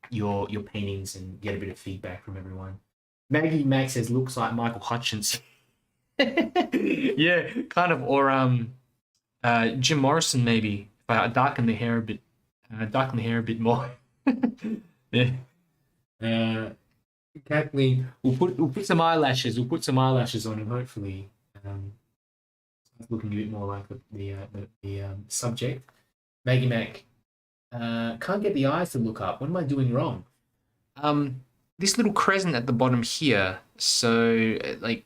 your paintings and get a bit of feedback from everyone. Maggie Max says looks like Michael Hutchins. Yeah, kind of, or Jim Morrison maybe. If I darken the hair a bit, more. Yeah. Kathleen, we'll put some eyelashes. We'll put some eyelashes on him. Hopefully, looking a bit more like the subject. Maggie Mac, can't get the eyes to look up. What am I doing wrong? This little crescent at the bottom here. So like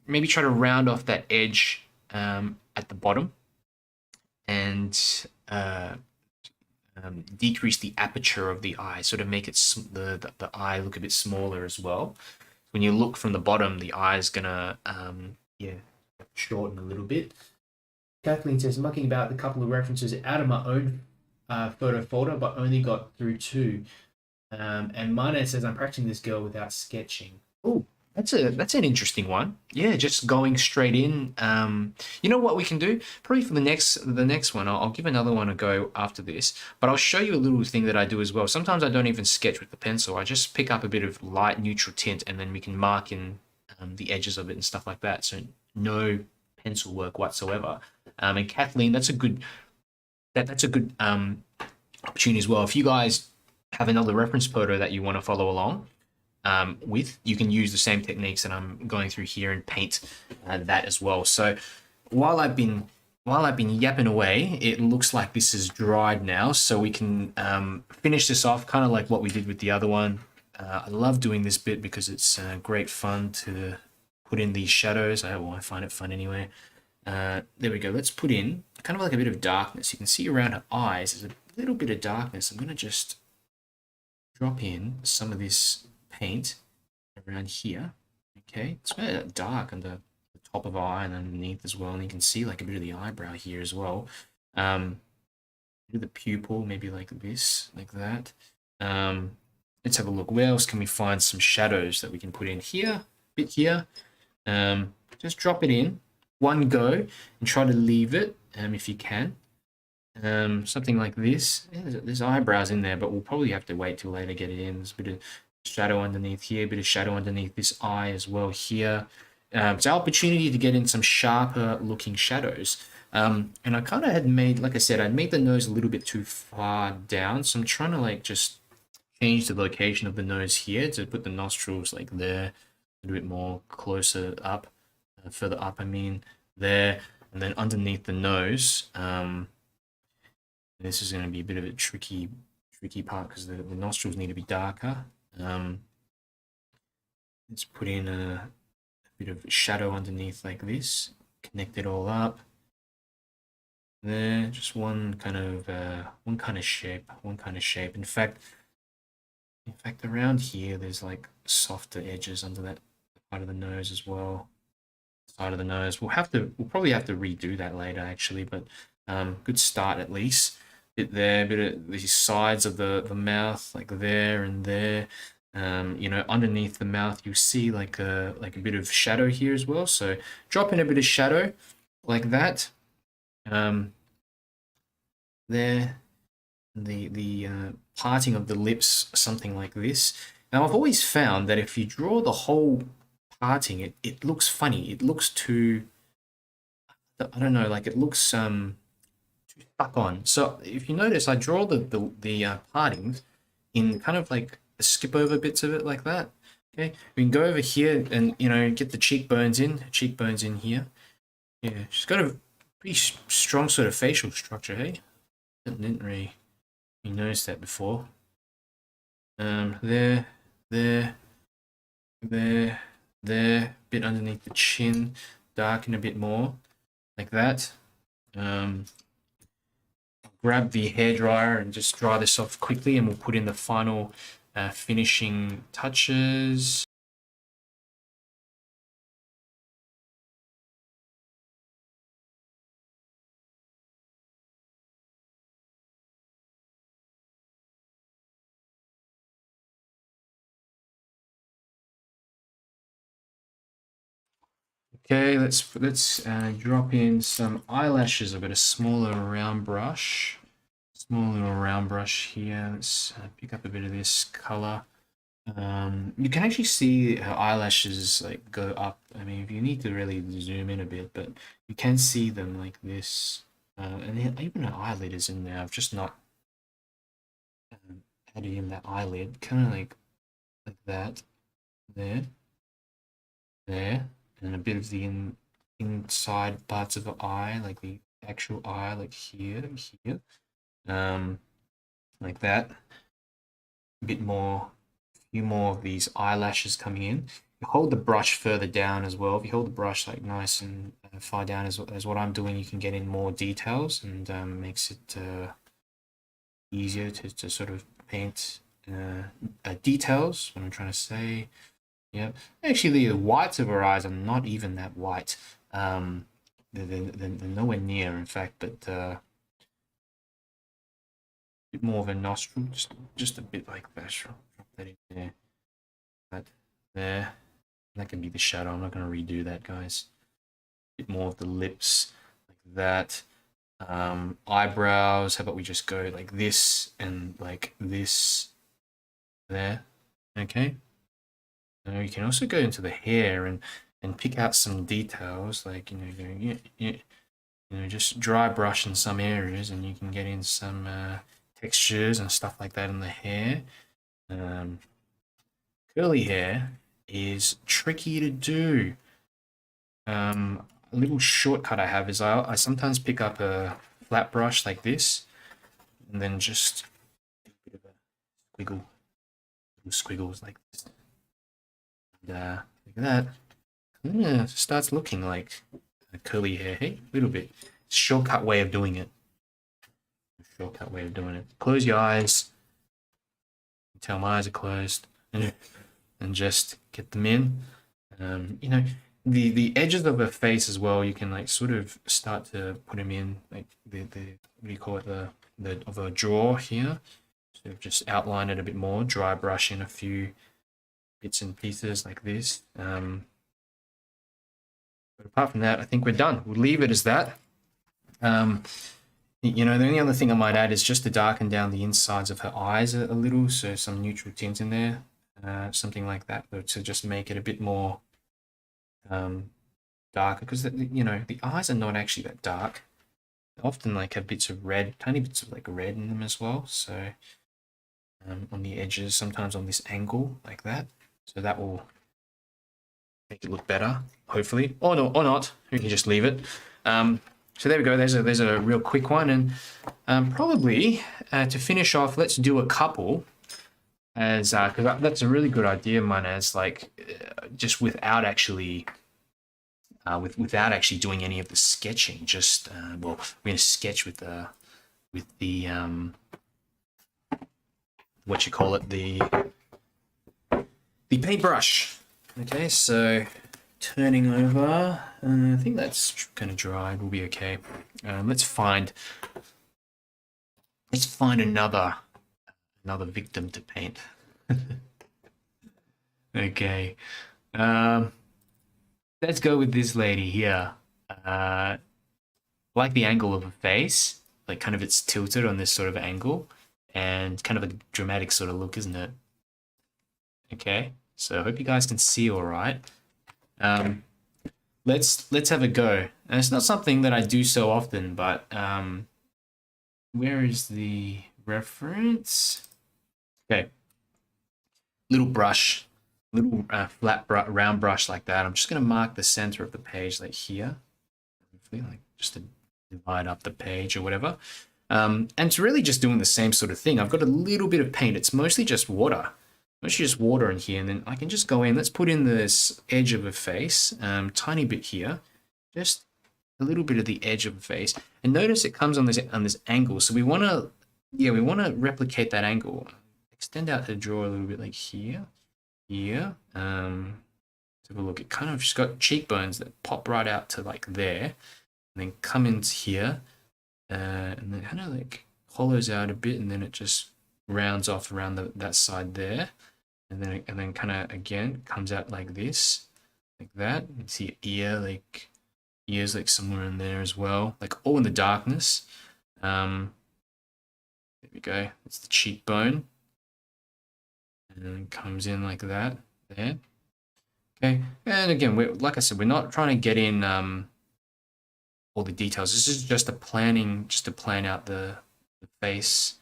maybe try to round off that edge at the bottom, and decrease the aperture of the eye, sort of make it the eye look a bit smaller as well. When you look from the bottom, the eye is gonna yeah, shorten a little bit. Kathleen says, mucking about the couple of references out of my own photo folder, but only got through two. And Mana says, I'm practicing this girl without sketching. Oh, that's an interesting one. Yeah, just going straight in. You know what we can do? Probably for the next one, I'll give another one a go after this. But I'll show you a little thing that I do as well. Sometimes I don't even sketch with the pencil. I just pick up a bit of light neutral tint, and then we can mark in the edges of it and stuff like that. So no pencil work whatsoever. And Kathleen, that's a good opportunity as well. If you guys have another reference photo that you want to follow along with, you can use the same techniques that I'm going through here and paint that as well. So while I've been yapping away, it looks like this is dried now, so we can finish this off kind of like what we did with the other one. I love doing this bit because it's great fun to put in these shadows. I find it fun anyway. There we go. Let's put in kind of like a bit of darkness. You can see around her eyes there's a little bit of darkness. I'm going to just drop in some of this paint around here. Okay, it's kind of dark on the top of her eye and underneath as well, and you can see like a bit of the eyebrow here as well. Bit of the pupil, maybe like this, like that. Let's have a look. Where else can we find some shadows that we can put in here? A bit here. Just drop it in one go and try to leave it if you can. Something like this. Yeah, there's eyebrows in there, but we'll probably have to wait till later to get it in. There's a bit of shadow underneath here, a bit of shadow underneath this eye as well here. It's our opportunity to get in some sharper looking shadows. And I kind of had made, like I said, I'd made the nose a little bit too far down, so I'm trying to like just change the location of the nose here to put the nostrils like there, a little bit more closer up, further up, I mean, there, and then underneath the nose. This is going to be a bit of a tricky part because the nostrils need to be darker. Let's put in a bit of shadow underneath like this, connect it all up. There, just one kind of shape. In fact, around here, there's like softer edges under that part of the nose as well. Side of the nose. We'll probably have to redo that later actually, but good start at least. Bit there, bit of the sides of the mouth, like there and there. You know, underneath the mouth, you see like a bit of shadow here as well. So drop in a bit of shadow like that. There, the parting of the lips, something like this. Now, I've always found that if you draw the whole parting, it looks funny. It looks too, I don't know, like it looks too stuck on. So if you notice, I draw the partings in kind of like skip over bits of it like that. Okay, we can go over here and get the cheekbones in here. Yeah, she's got a pretty strong sort of facial structure. Hey, didn't really notice that before. There, there, there, there, bit underneath the chin, darken a bit more, like that. Grab the hairdryer and just dry this off quickly, and we'll put in the final finishing touches. Okay, let's drop in some eyelashes. I've got a smaller round brush. Small little round brush here. Let's pick up a bit of this color. You can actually see her eyelashes like go up. I mean, if you need to really zoom in a bit, but you can see them like this. And then even her eyelid is in there. I've just not added in that eyelid. Kind of like that. There. There. And a bit of the inside parts of the eye, like the actual eye, like here, here. Like that. A bit more, a few more of these eyelashes coming in. You hold the brush further down as well. If you hold the brush like nice and far down as what I'm doing, you can get in more details, and makes it easier to sort of paint details, what I'm trying to say. Yeah, actually the whites of her eyes are not even that white. They're nowhere near, in fact, but bit more of a nostril, just a bit like that. Drop that in there. That there. That can be the shadow. I'm not going to redo that, guys. A bit more of the lips, like that. Eyebrows. How about we just go like this and like this there? Okay. Now you can also go into the hair and pick out some details, like just dry brush in some areas, and you can get in some textures and stuff like that in the hair. Curly hair is tricky to do. A little shortcut I have is I sometimes pick up a flat brush like this, and then just a bit of a squiggle, little squiggles like this. And, look at that. Yeah, it starts looking like a curly hair. Hey, a little bit. Shortcut way of doing it. Shortcut way of doing it. Close your eyes. Tell my eyes are closed, and just get them in. The edges of her face as well. You can like sort of start to put them in, like the what do you call it, the of her jaw here. Sort of just outline it a bit more. Dry brush in a few bits and pieces like this. But apart from that, I think we're done. We'll leave it as that. The only other thing I might add is just to darken down the insides of her eyes a little, so some neutral tint in there, something like that, to just make it a bit more darker, because the eyes are not actually that dark. They often like have bits of red, tiny bits of like red in them as well. So on the edges, sometimes on this angle like that, so that will make it look better, hopefully, or no, or not. We can just leave it. So there we go. There's a real quick one, and probably to finish off, let's do a couple, as because that's a really good idea, mine. As like just without actually without actually doing any of the sketching. Just well, we're gonna sketch with the what you call it, the paintbrush. Okay, so turning over, I think that's kind of dried. We'll be okay. Let's find another victim to paint. Okay, let's go with this lady here. Like the angle of her face, like kind of it's tilted on this sort of angle, and kind of a dramatic sort of look, isn't it? Okay, so I hope you guys can see all right. Let's have a go. And it's not something that I do so often, but where is the reference? Okay, little brush, little round brush like that. I'm just gonna mark the center of the page like here, like just to divide up the page or whatever. And it's really just doing the same sort of thing. I've got a little bit of paint. It's mostly just water. Mostly just water in here, and then I can just go in. Let's put in this edge of a face, tiny bit here, just a little bit of the edge of a face. And notice it comes on this angle. So we want to replicate that angle. Extend out the draw a little bit, like here. Let's have a look. It kind of just got cheekbones that pop right out to like there, and then come into here, and then kind of like hollows out a bit, and then it just rounds off around that side there, and then kind of again comes out like this, like that. You can see ears like somewhere in there as well, like all in the darkness. There we go. It's the cheekbone, and then comes in like that there. Okay, and again, like I said, we're not trying to get in all the details. This is just to plan out the face,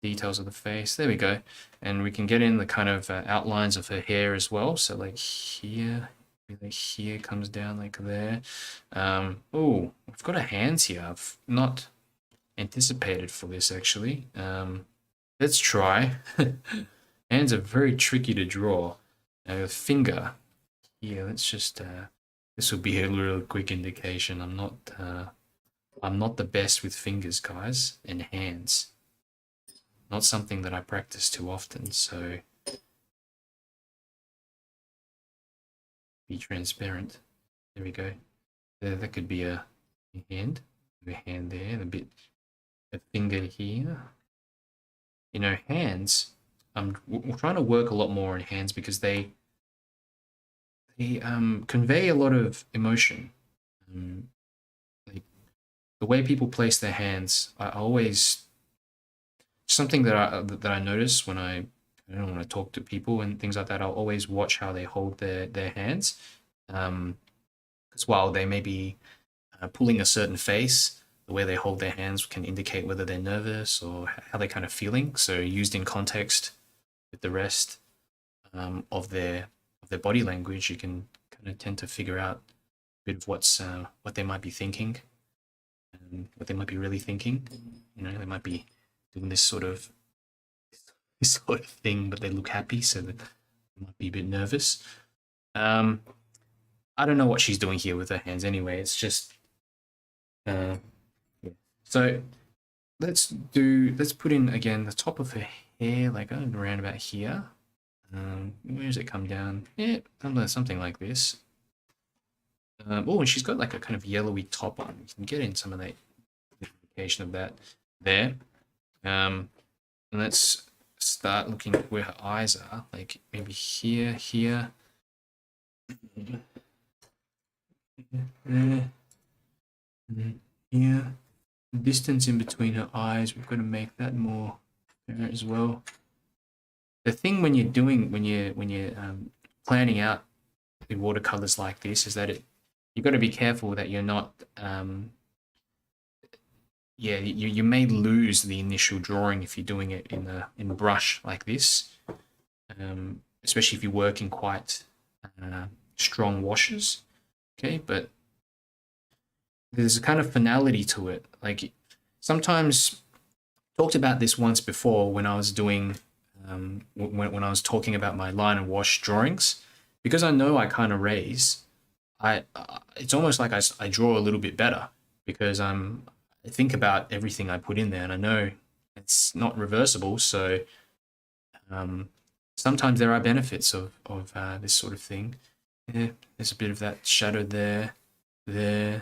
details of the face. There we go. And we can get in the kind of outlines of her hair as well. So like here, like here comes down like there. Oh, we've got her hands here. I've not anticipated for this actually. Let's try. Hands are very tricky to draw. Now, finger here. Let's just. This will be a real quick indication. I'm not the best with fingers, guys, and hands. Not something that I practice too often, so be transparent. There we go. That could be a hand. A hand there, a finger here. You know, hands. We're trying to work a lot more on hands because they convey a lot of emotion. Like the way people place their hands, I always something that I notice when I don't want to talk to people and things like that. I'll always watch how they hold their hands, because while they may be pulling a certain face, the way they hold their hands can indicate whether they're nervous or how they're kind of feeling. So used in context with the rest of their body language, you can kind of tend to figure out a bit of what they might be thinking and what they might be really thinking. You know, they might be doing this sort of thing, but they look happy, so that they might be a bit nervous. I don't know what she's doing here with her hands anyway. It's just yeah. So let's put in again the top of her hair, like around about here. Where does it come down? Yeah, something like this. Oh, and she's got like a kind of yellowy top on. You can get in some of that indication of that there. And let's start looking at where her eyes are, like maybe here, there, and then here. The distance in between her eyes, we've got to make that more apparent as well. The thing when you're planning out in watercolors like this is that you've got to be careful that you're not you may lose the initial drawing if you're doing it in brush like this, especially if you work in quite strong washes. Okay, but there's a kind of finality to it. Like sometimes, talked about this once before when I was doing when I was talking about my line and wash drawings, because I know I kind of raise. It's almost like I draw a little bit better because I think about everything I put in there, and I know it's not reversible. So sometimes there are benefits of this sort of thing. Yeah, there's a bit of that shadow there. The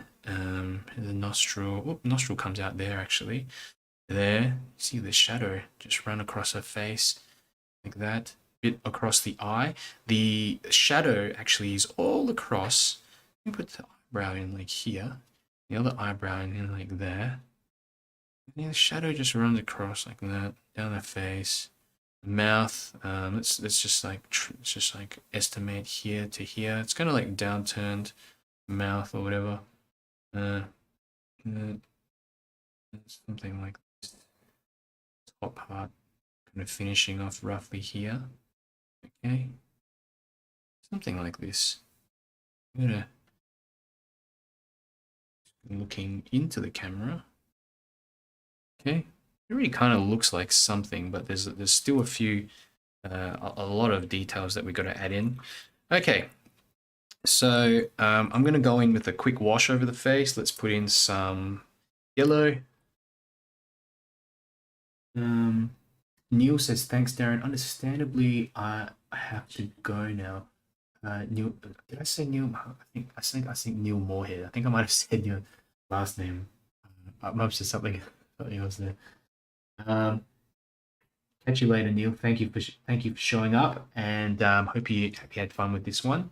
nostril comes out there actually. There, see the shadow just run across her face like that, bit across the eye. The shadow actually is all across. Let me put the eyebrow in like here, the other eyebrow in like there. And the shadow just runs across like that, down her face, mouth. Let's just like estimate here to here. It's kind of like downturned mouth or whatever. Something like this. Top part, kind of finishing off roughly here. Okay, something like this. I'm gonna looking into the camera. Okay, it really kind of looks like something, but there's still a few, a lot of details that we got to add in. Okay, so I'm going to go in with a quick wash over the face. Let's put in some yellow. Neil says, thanks, Darren. Understandably, I have to go now. Neil, did I say Neil? I think Neil Moorhead. I think I might have said your last name. I might have said something else there. Catch you later, Neil. Thank you for showing up, and hope you had fun with this one.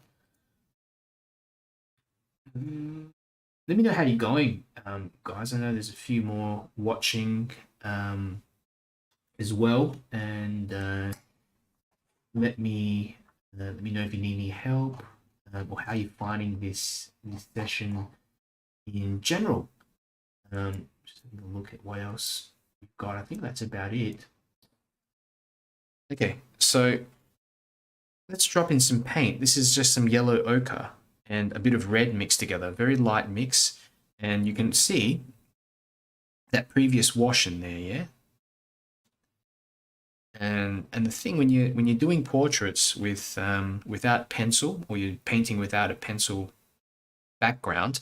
Let me know how you're going, guys. I know there's a few more watching as well, and let me know if you need any help or how you're finding this session in general. Just having a look at what else we've got. I think that's about it. Okay, so let's drop in some paint. This is just some yellow ochre and a bit of red mixed together, very light mix. And you can see that previous wash in there, yeah? And the thing when you're doing portraits with without pencil, or you're painting without a pencil background,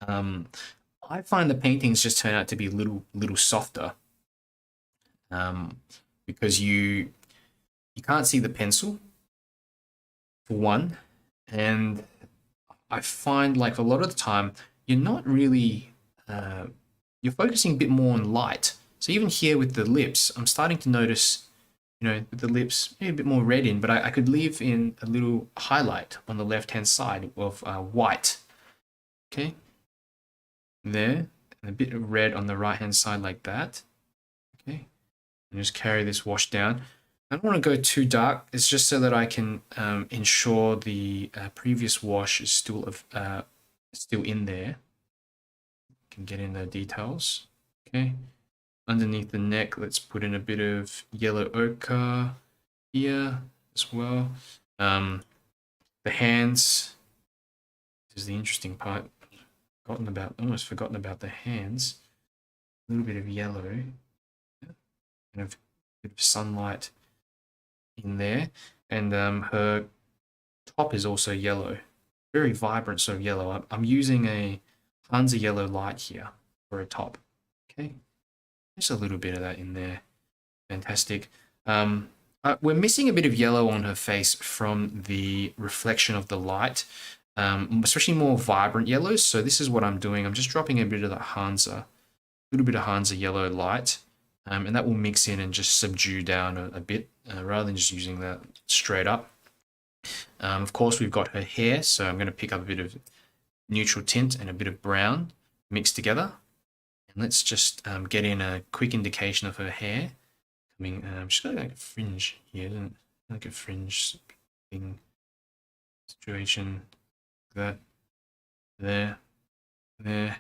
I find the paintings just turn out to be a little softer, because you can't see the pencil for one, and I find like a lot of the time you're not really you're focusing a bit more on light. So even here with the lips, I'm starting to notice, you know, with the lips maybe a bit more red in, but I could leave in a little highlight on the left hand side of white. Okay, there, and a bit of red on the right hand side like that. Okay, and just carry this wash down. I don't want to go too dark. It's just so that I can ensure the previous wash is still in there. Can get in the details. Okay, underneath the neck, let's put in a bit of yellow ochre here as well. The hands. This is the interesting part. Almost forgotten about the hands. A little bit of yellow, kind of a bit of sunlight in there, and her top is also yellow, very vibrant sort of yellow. I'm using a Hansa yellow light here for a top. Okay, just a little bit of that in there. Fantastic. We're missing a bit of yellow on her face from the reflection of the light, especially more vibrant yellows. So this is what I'm doing. I'm just dropping a bit of that Hansa, a little bit of Hansa yellow light, and that will mix in and just subdue down a bit, rather than just using that straight up. Of course, we've got her hair, so I'm going to pick up a bit of neutral tint and a bit of brown mixed together. And let's just get in a quick indication of her hair. She's got like a fringe here, isn't it? Like a fringe thing situation. Like that. There.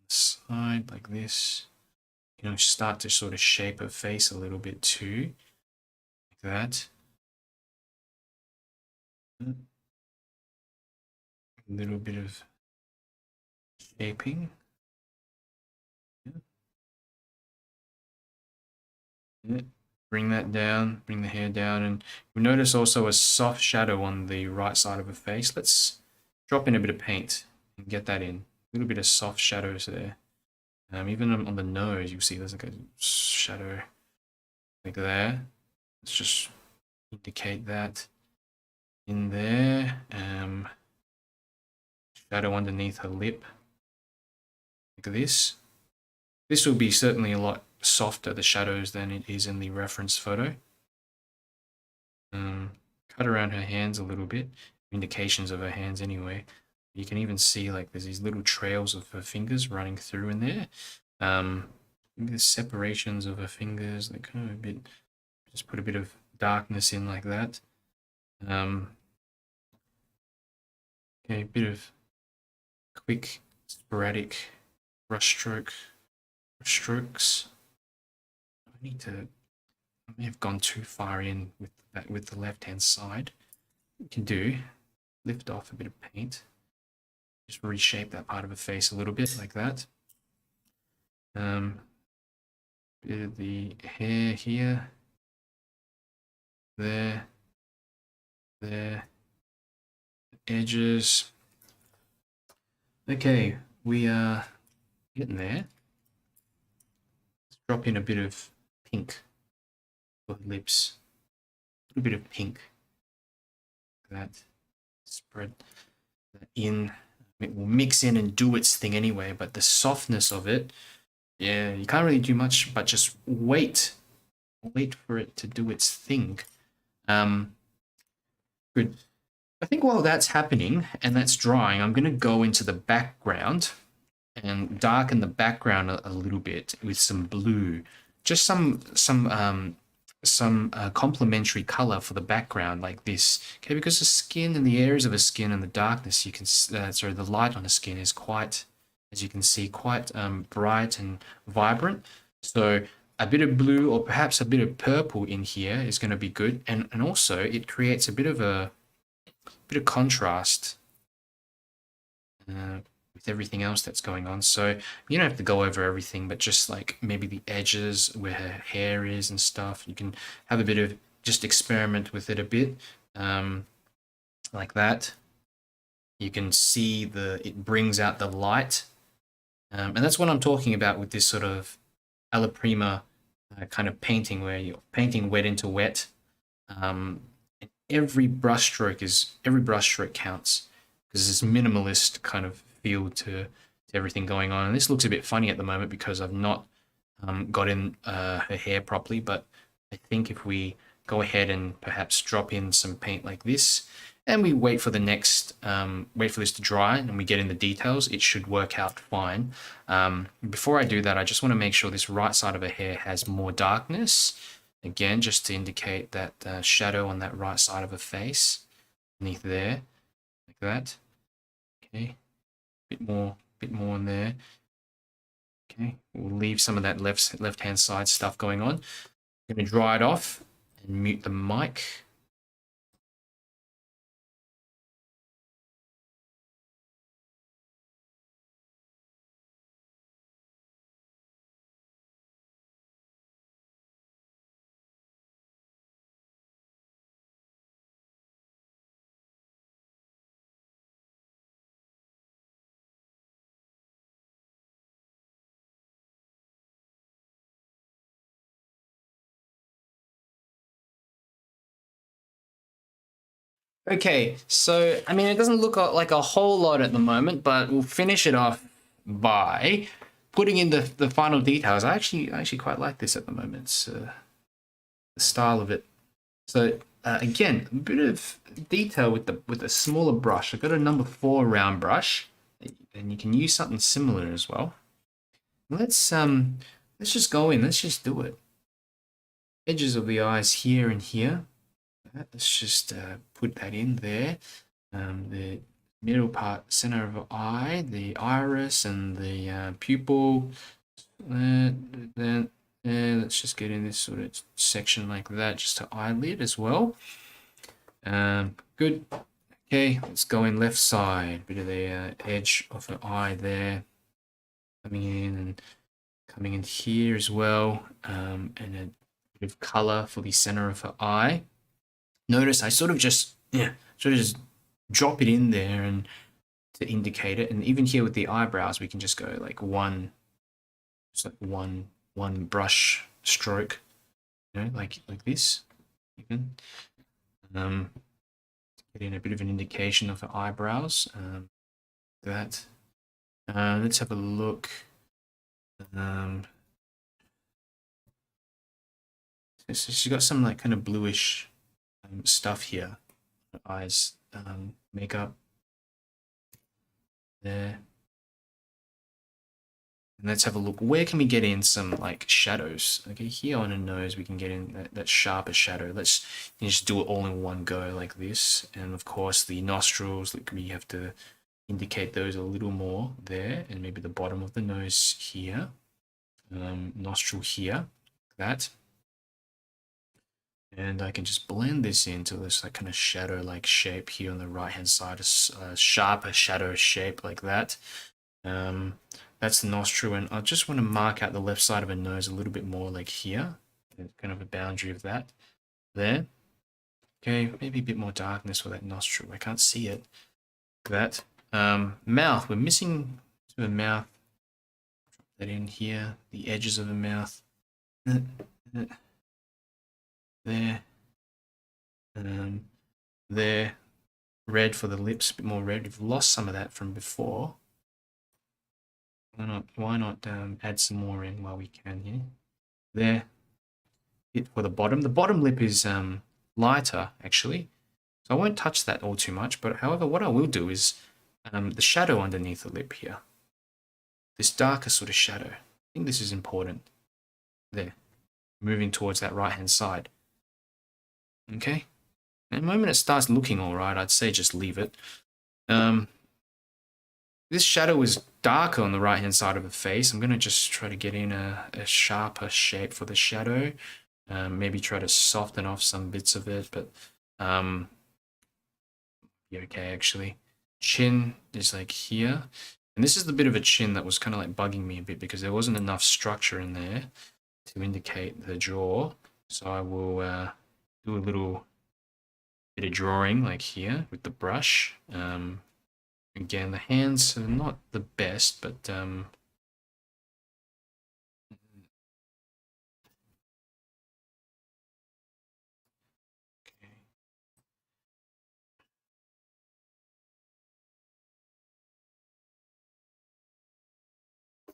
Side like this. You know, start to sort of shape her face a little bit too, like that. A little bit of shaping. Yeah. Bring that down, bring the hair down, and you'll notice also a soft shadow on the right side of her face. Let's drop in a bit of paint and get that in. A little bit of soft shadows there. Even on the nose, you'll see there's like a shadow like there. Let's just indicate that in there. Shadow underneath her lip, like this. This will be certainly a lot softer, the shadows, than it is in the reference photo. Cut around her hands a little bit, indications of her hands anyway. You can even see like there's these little trails of her fingers running through in there. maybe the separations of her fingers, like kind of a bit, just put a bit of darkness in like that. Okay, a bit of quick, sporadic strokes. I may have gone too far in with that with the left-hand side. What you can do, lift off a bit of paint, just reshape that part of the face a little bit like that. Bit of the hair here, there, edges. Okay, we are getting there. Let's drop in a bit of pink for the lips. A little bit of pink. Like that. Spread that in. It will mix in and do its thing anyway, but the softness of it, yeah, you can't really do much but just wait for it to do its thing. Good. I think while that's happening and that's drying, I'm going to go into the background and darken the background a little bit with some blue, just some complementary color for the background like this. Okay, because the skin and the areas of the skin and the darkness, you can sorry, the light on the skin is quite, as you can see, quite bright and vibrant. So a bit of blue or perhaps a bit of purple in here is going to be good, and also it creates a bit of contrast with everything else that's going on. So you don't have to go over everything, but just like maybe the edges where her hair is and stuff, you can have a bit of, just experiment with it a bit, like that. You can see it brings out the light, and that's what I'm talking about with this sort of alla prima kind of painting, where you're painting wet into wet. Every brushstroke counts, because this minimalist kind of feel to everything going on. And this looks a bit funny at the moment because I've not got in her hair properly, but I think if we go ahead and perhaps drop in some paint like this, and we wait for the next, wait for this to dry, and we get in the details, it should work out fine. Before I do that, I just want to make sure this right side of her hair has more darkness. Again, just to indicate that shadow on that right side of her face, beneath there, like that. Okay, bit more in there. Okay, we'll leave some of that left-hand side stuff going on. I'm going to dry it off and mute the mic. Okay, so I mean, it doesn't look like a whole lot at the moment, but we'll finish it off by putting in the final details. I actually quite like this at the moment. It's, the style of it. So again, a bit of detail with the smaller brush. I've got a number 4 round brush, and you can use something similar as well. Let's just go in. Let's just do it. Edges of the eyes here and here. Let's just put that in there. The middle part, center of the eye, the iris, and the pupil. Then let's just get in this sort of section like that, just to eyelid as well. Good. Okay, let's go in left side. Bit of the edge of the eye there, coming in and coming in here as well, and a bit of color for the center of her eye. Notice I sort of just drop it in there and to indicate it. And even here with the eyebrows, we can just go like one brush stroke, you know, like this. Even get in a bit of an indication of the eyebrows. Let's have a look. So she's got some like kind of bluish stuff here. Eyes, makeup there. And let's have a look. Where can we get in some like shadows? Okay, here on the nose, we can get in that sharper shadow. Let's just do it all in one go like this. And of course, the nostrils, like we have to indicate those a little more there, and maybe the bottom of the nose here, nostril here, that. And I can just blend this into this like kind of shadow-like shape here on the right-hand side, a sharper shadow shape like that. That's the nostril, and I just want to mark out the left side of a nose a little bit more like here. Kind of a boundary of that there. Okay, maybe a bit more darkness for that nostril. I can't see it. That. Mouth, we're missing to a mouth. Drop that in here, the edges of the mouth. There. There. Red for the lips, a bit more red. We've lost some of that from before. Why not add some more in while we can here? There. Hit for the bottom. The bottom lip is lighter, actually. So I won't touch that all too much. But however, what I will do is the shadow underneath the lip here. This darker sort of shadow. I think this is important. There. Moving towards that right-hand side. Okay. And the moment it starts looking all right, I'd say just leave it. This shadow is darker on the right-hand side of the face. I'm going to just try to get in a sharper shape for the shadow. Maybe try to soften off some bits of it, but be okay, actually. Chin is like here. And this is the bit of a chin that was kind of like bugging me a bit because there wasn't enough structure in there to indicate the jaw. So I will do a little bit of drawing like here with the brush. Again, the hands are not the best, but okay. A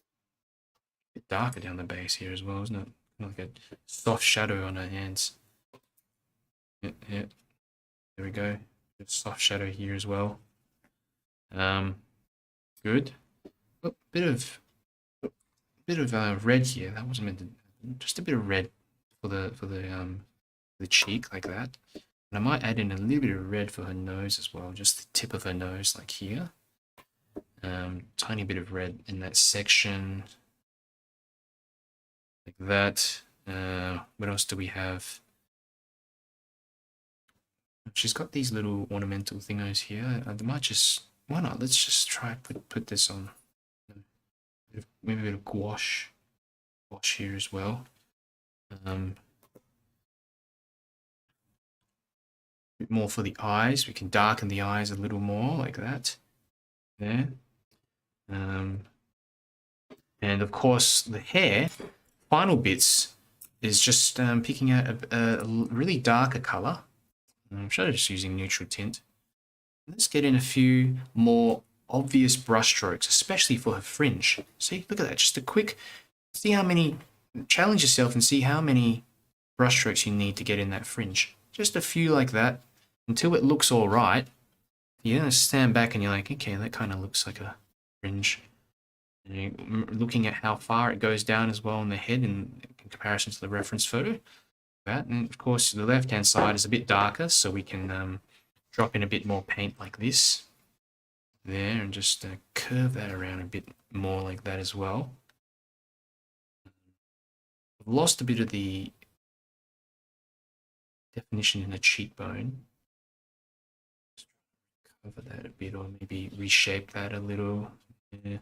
bit darker down the base here as well, isn't it? Like a soft shadow on her hands. Yeah, there we go. Soft shadow here as well. Good. Oh, bit of red here. That wasn't meant to. Just a bit of red for the cheek like that. And I might add in a little bit of red for her nose as well. Just the tip of her nose, like here. Tiny bit of red in that section, like that. What else do we have? She's got these little ornamental thingos here. I might just, why not? Let's just try put this on. Maybe a bit of gouache here as well. A bit more for the eyes. We can darken the eyes a little more like that. There. And of course the hair, final bits, is just picking out a really darker color. I'm just using neutral tint. Let's get in a few more obvious brush strokes, especially for her fringe. See, look at that, just a quick, see how many, challenge yourself and see how many brush strokes you need to get in that fringe. Just a few like that, until it looks all right. You're gonna stand back and you're like, okay, that kind of looks like a fringe. And you're looking at how far it goes down as well on the head in comparison to the reference photo. That, and of course the left hand side is a bit darker, so we can drop in a bit more paint like this there and just curve that around a bit more like that as well. I've lost a bit of the definition in the cheekbone. Just cover that a bit, or maybe reshape that a little. Yeah.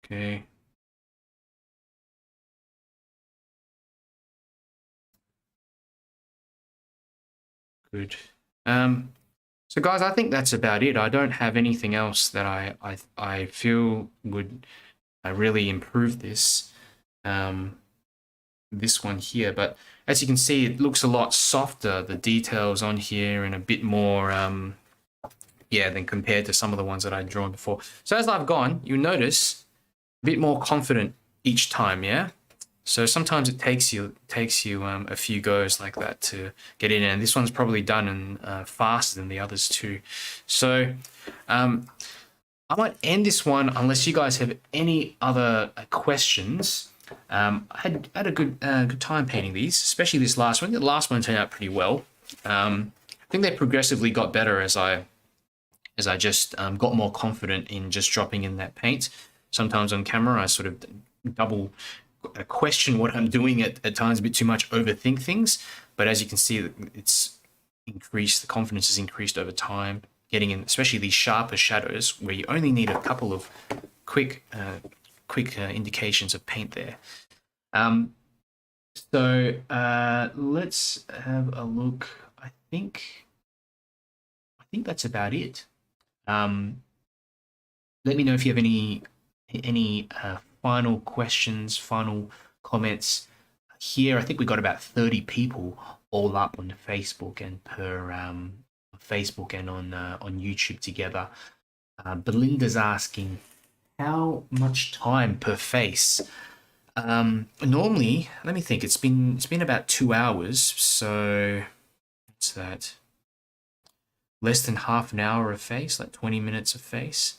Okay. Good. So guys, I think that's about it. I don't have anything else that I feel would really improve this this one here. But as you can see, it looks a lot softer, the details on here, and a bit more yeah, than compared to some of the ones that I'd drawn before. So as I've gone, you'll notice a bit more confident each time, yeah? So sometimes it takes you a few goes like that to get in, and this one's probably done and faster than the others too. So I might end this one unless you guys have any other questions. I had a good time painting these, especially this last one. The last one turned out pretty well. I think they progressively got better as I just got more confident in just dropping in that paint. Sometimes on camera I sort of double question what I'm doing at times, a bit too much, overthink things. But as you can see, it's increased, the confidence has increased over time, getting in especially these sharper shadows where you only need a couple of quick indications of paint there. So let's have a look. I think that's about it. Let me know if you have any final questions, final comments here. I think we got about 30 people all up on Facebook and Facebook and on YouTube together. Belinda's asking, how much time per face? Normally, let me think. It's been about 2 hours. So what's that? Less than half an hour a face, like 20 minutes a face.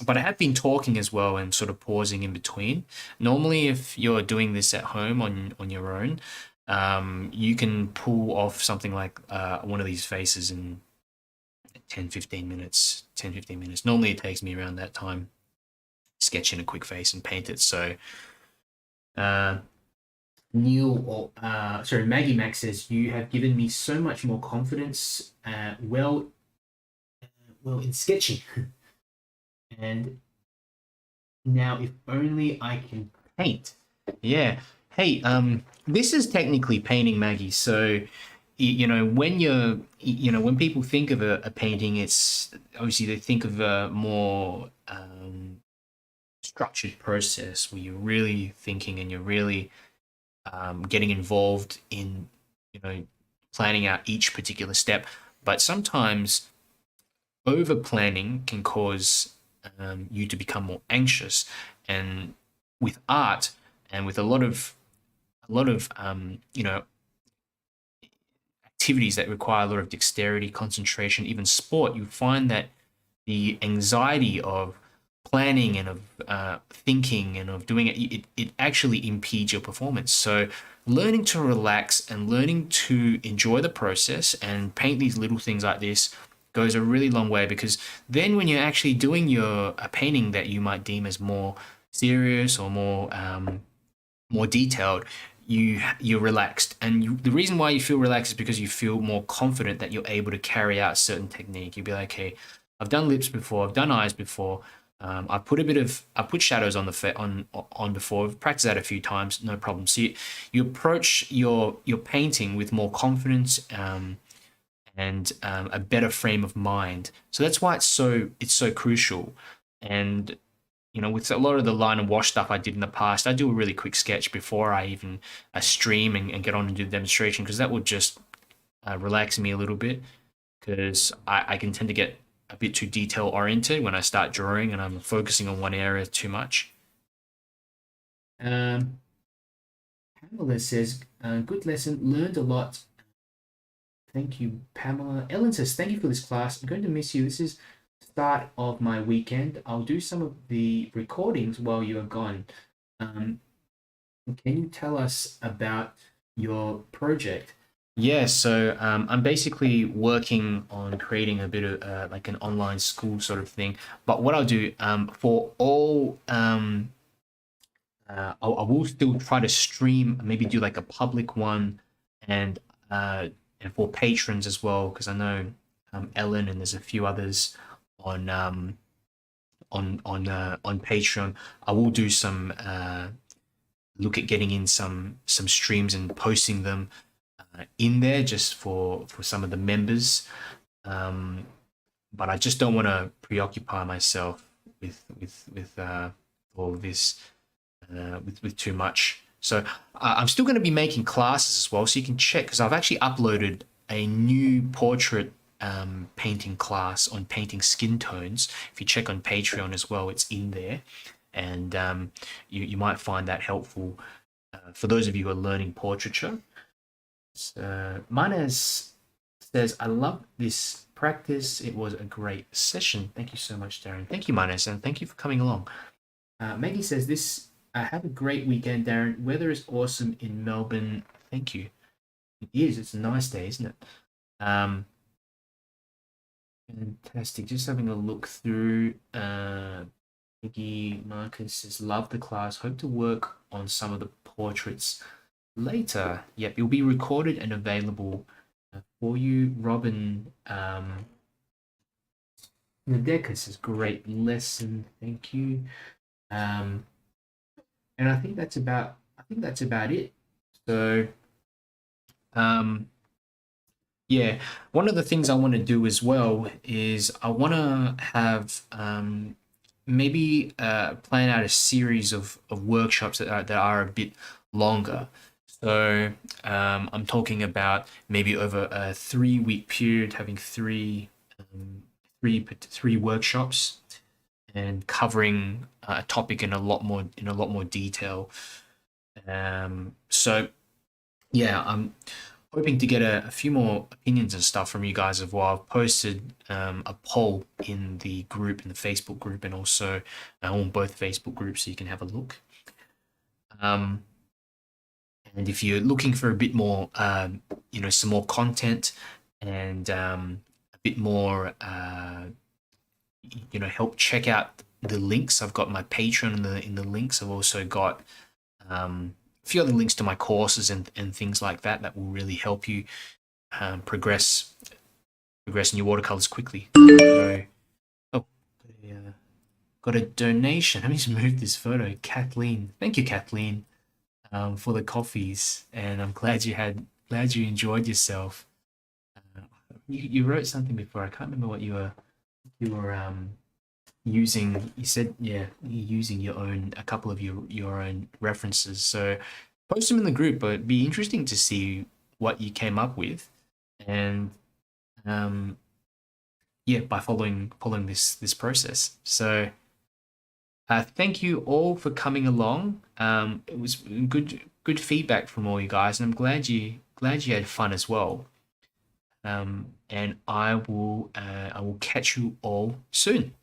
But I have been talking as well and sort of pausing in between. Normally, if you're doing this at home on your own, you can pull off something like one of these faces in 10-15 minutes. Normally it takes me around that time, sketch in a quick face and paint it. So Maggie Max says, you have given me so much more confidence well in sketching. And now if only I can paint. Yeah. Hey, this is technically painting, Maggie. So, when people think of a painting, it's obviously they think of a more structured process where you're really thinking and you're really getting involved in, planning out each particular step. But sometimes over planning can cause you to become more anxious. And with art and with a lot of activities that require a lot of dexterity, concentration, even sport, you find that the anxiety of planning and of thinking and of doing it actually impedes your performance. So learning to relax and learning to enjoy the process and paint these little things like this goes a really long way, because then when you're actually doing a painting that you might deem as more serious or more detailed, you're relaxed. And the reason why you feel relaxed is because you feel more confident that you're able to carry out a certain technique. You'll be like, hey, I've done lips before, I've done eyes before, I put shadows on on before, I've practiced that a few times, no problem. So you approach your painting with more confidence and a better frame of mind. So that's why it's so crucial. And with a lot of the line and wash stuff I did in the past, I do a really quick sketch before I even stream and get on and do the demonstration, because that would just relax me a little bit, because I can tend to get a bit too detail oriented when I start drawing and I'm focusing on one area too much. Pamela says, good lesson, learned a lot. Thank you, Pamela. Ellen says, thank you for this class. I'm going to miss you. This is start of my weekend. I'll do some of the recordings while you are gone. Can you tell us about your project? Yeah, so I'm basically working on creating a bit of like an online school sort of thing. But what I'll do for all, I will still try to stream, maybe do like a public one, and for patrons as well, because I know Ellen and there's a few others on Patreon. I will do some look at getting in some streams and posting them in there just for some of the members, but I just don't want to preoccupy myself with all of this with too much. So I'm still going to be making classes as well, so you can check, because I've actually uploaded a new portrait painting class on painting skin tones. If you check on Patreon as well, it's in there. and you might find that helpful for those of you who are learning portraiture. So Manes says, I love this practice. It was a great session. Thank you so much, Darren. Thank you, Manes, and thank you for coming along. Maggie says, have a great weekend, Darren. Weather is awesome in Melbourne. Thank you. It is. It's a nice day, isn't it? Fantastic. Just having a look through. Maggie Marcus says, love the class. Hope to work on some of the portraits later. Yep, it'll be recorded and available for you. Robin Nadeka says, great lesson. Thank you. And I think that's about it. So yeah, one of the things I want to do as well is I want to have maybe plan out a series of workshops that are a bit longer. So I'm talking about maybe over a 3-week period, having three workshops and covering a topic in a lot more detail. So yeah, I'm hoping to get a few more opinions and stuff from you guys as well. I've posted a poll in the group, in the Facebook group, and also on both Facebook groups, so you can have a look. And if you're looking for a bit more, some more content and a bit more, help, check out the links. I've got my Patreon in the links. I've also got a few other links to my courses and things like that will really help you progress in your watercolors quickly. So, got a donation. Let me just move this photo. Kathleen, thank you, Kathleen, for the coffees, and I'm glad you enjoyed yourself. You wrote something before. I can't remember what you were using. You said, yeah, you're using a couple of your own references. So post them in the group, but it'd be interesting to see what you came up with, and by following this process. So thank you all for coming along. It was good feedback from all you guys, and I'm glad you had fun as well. And I will catch you all soon.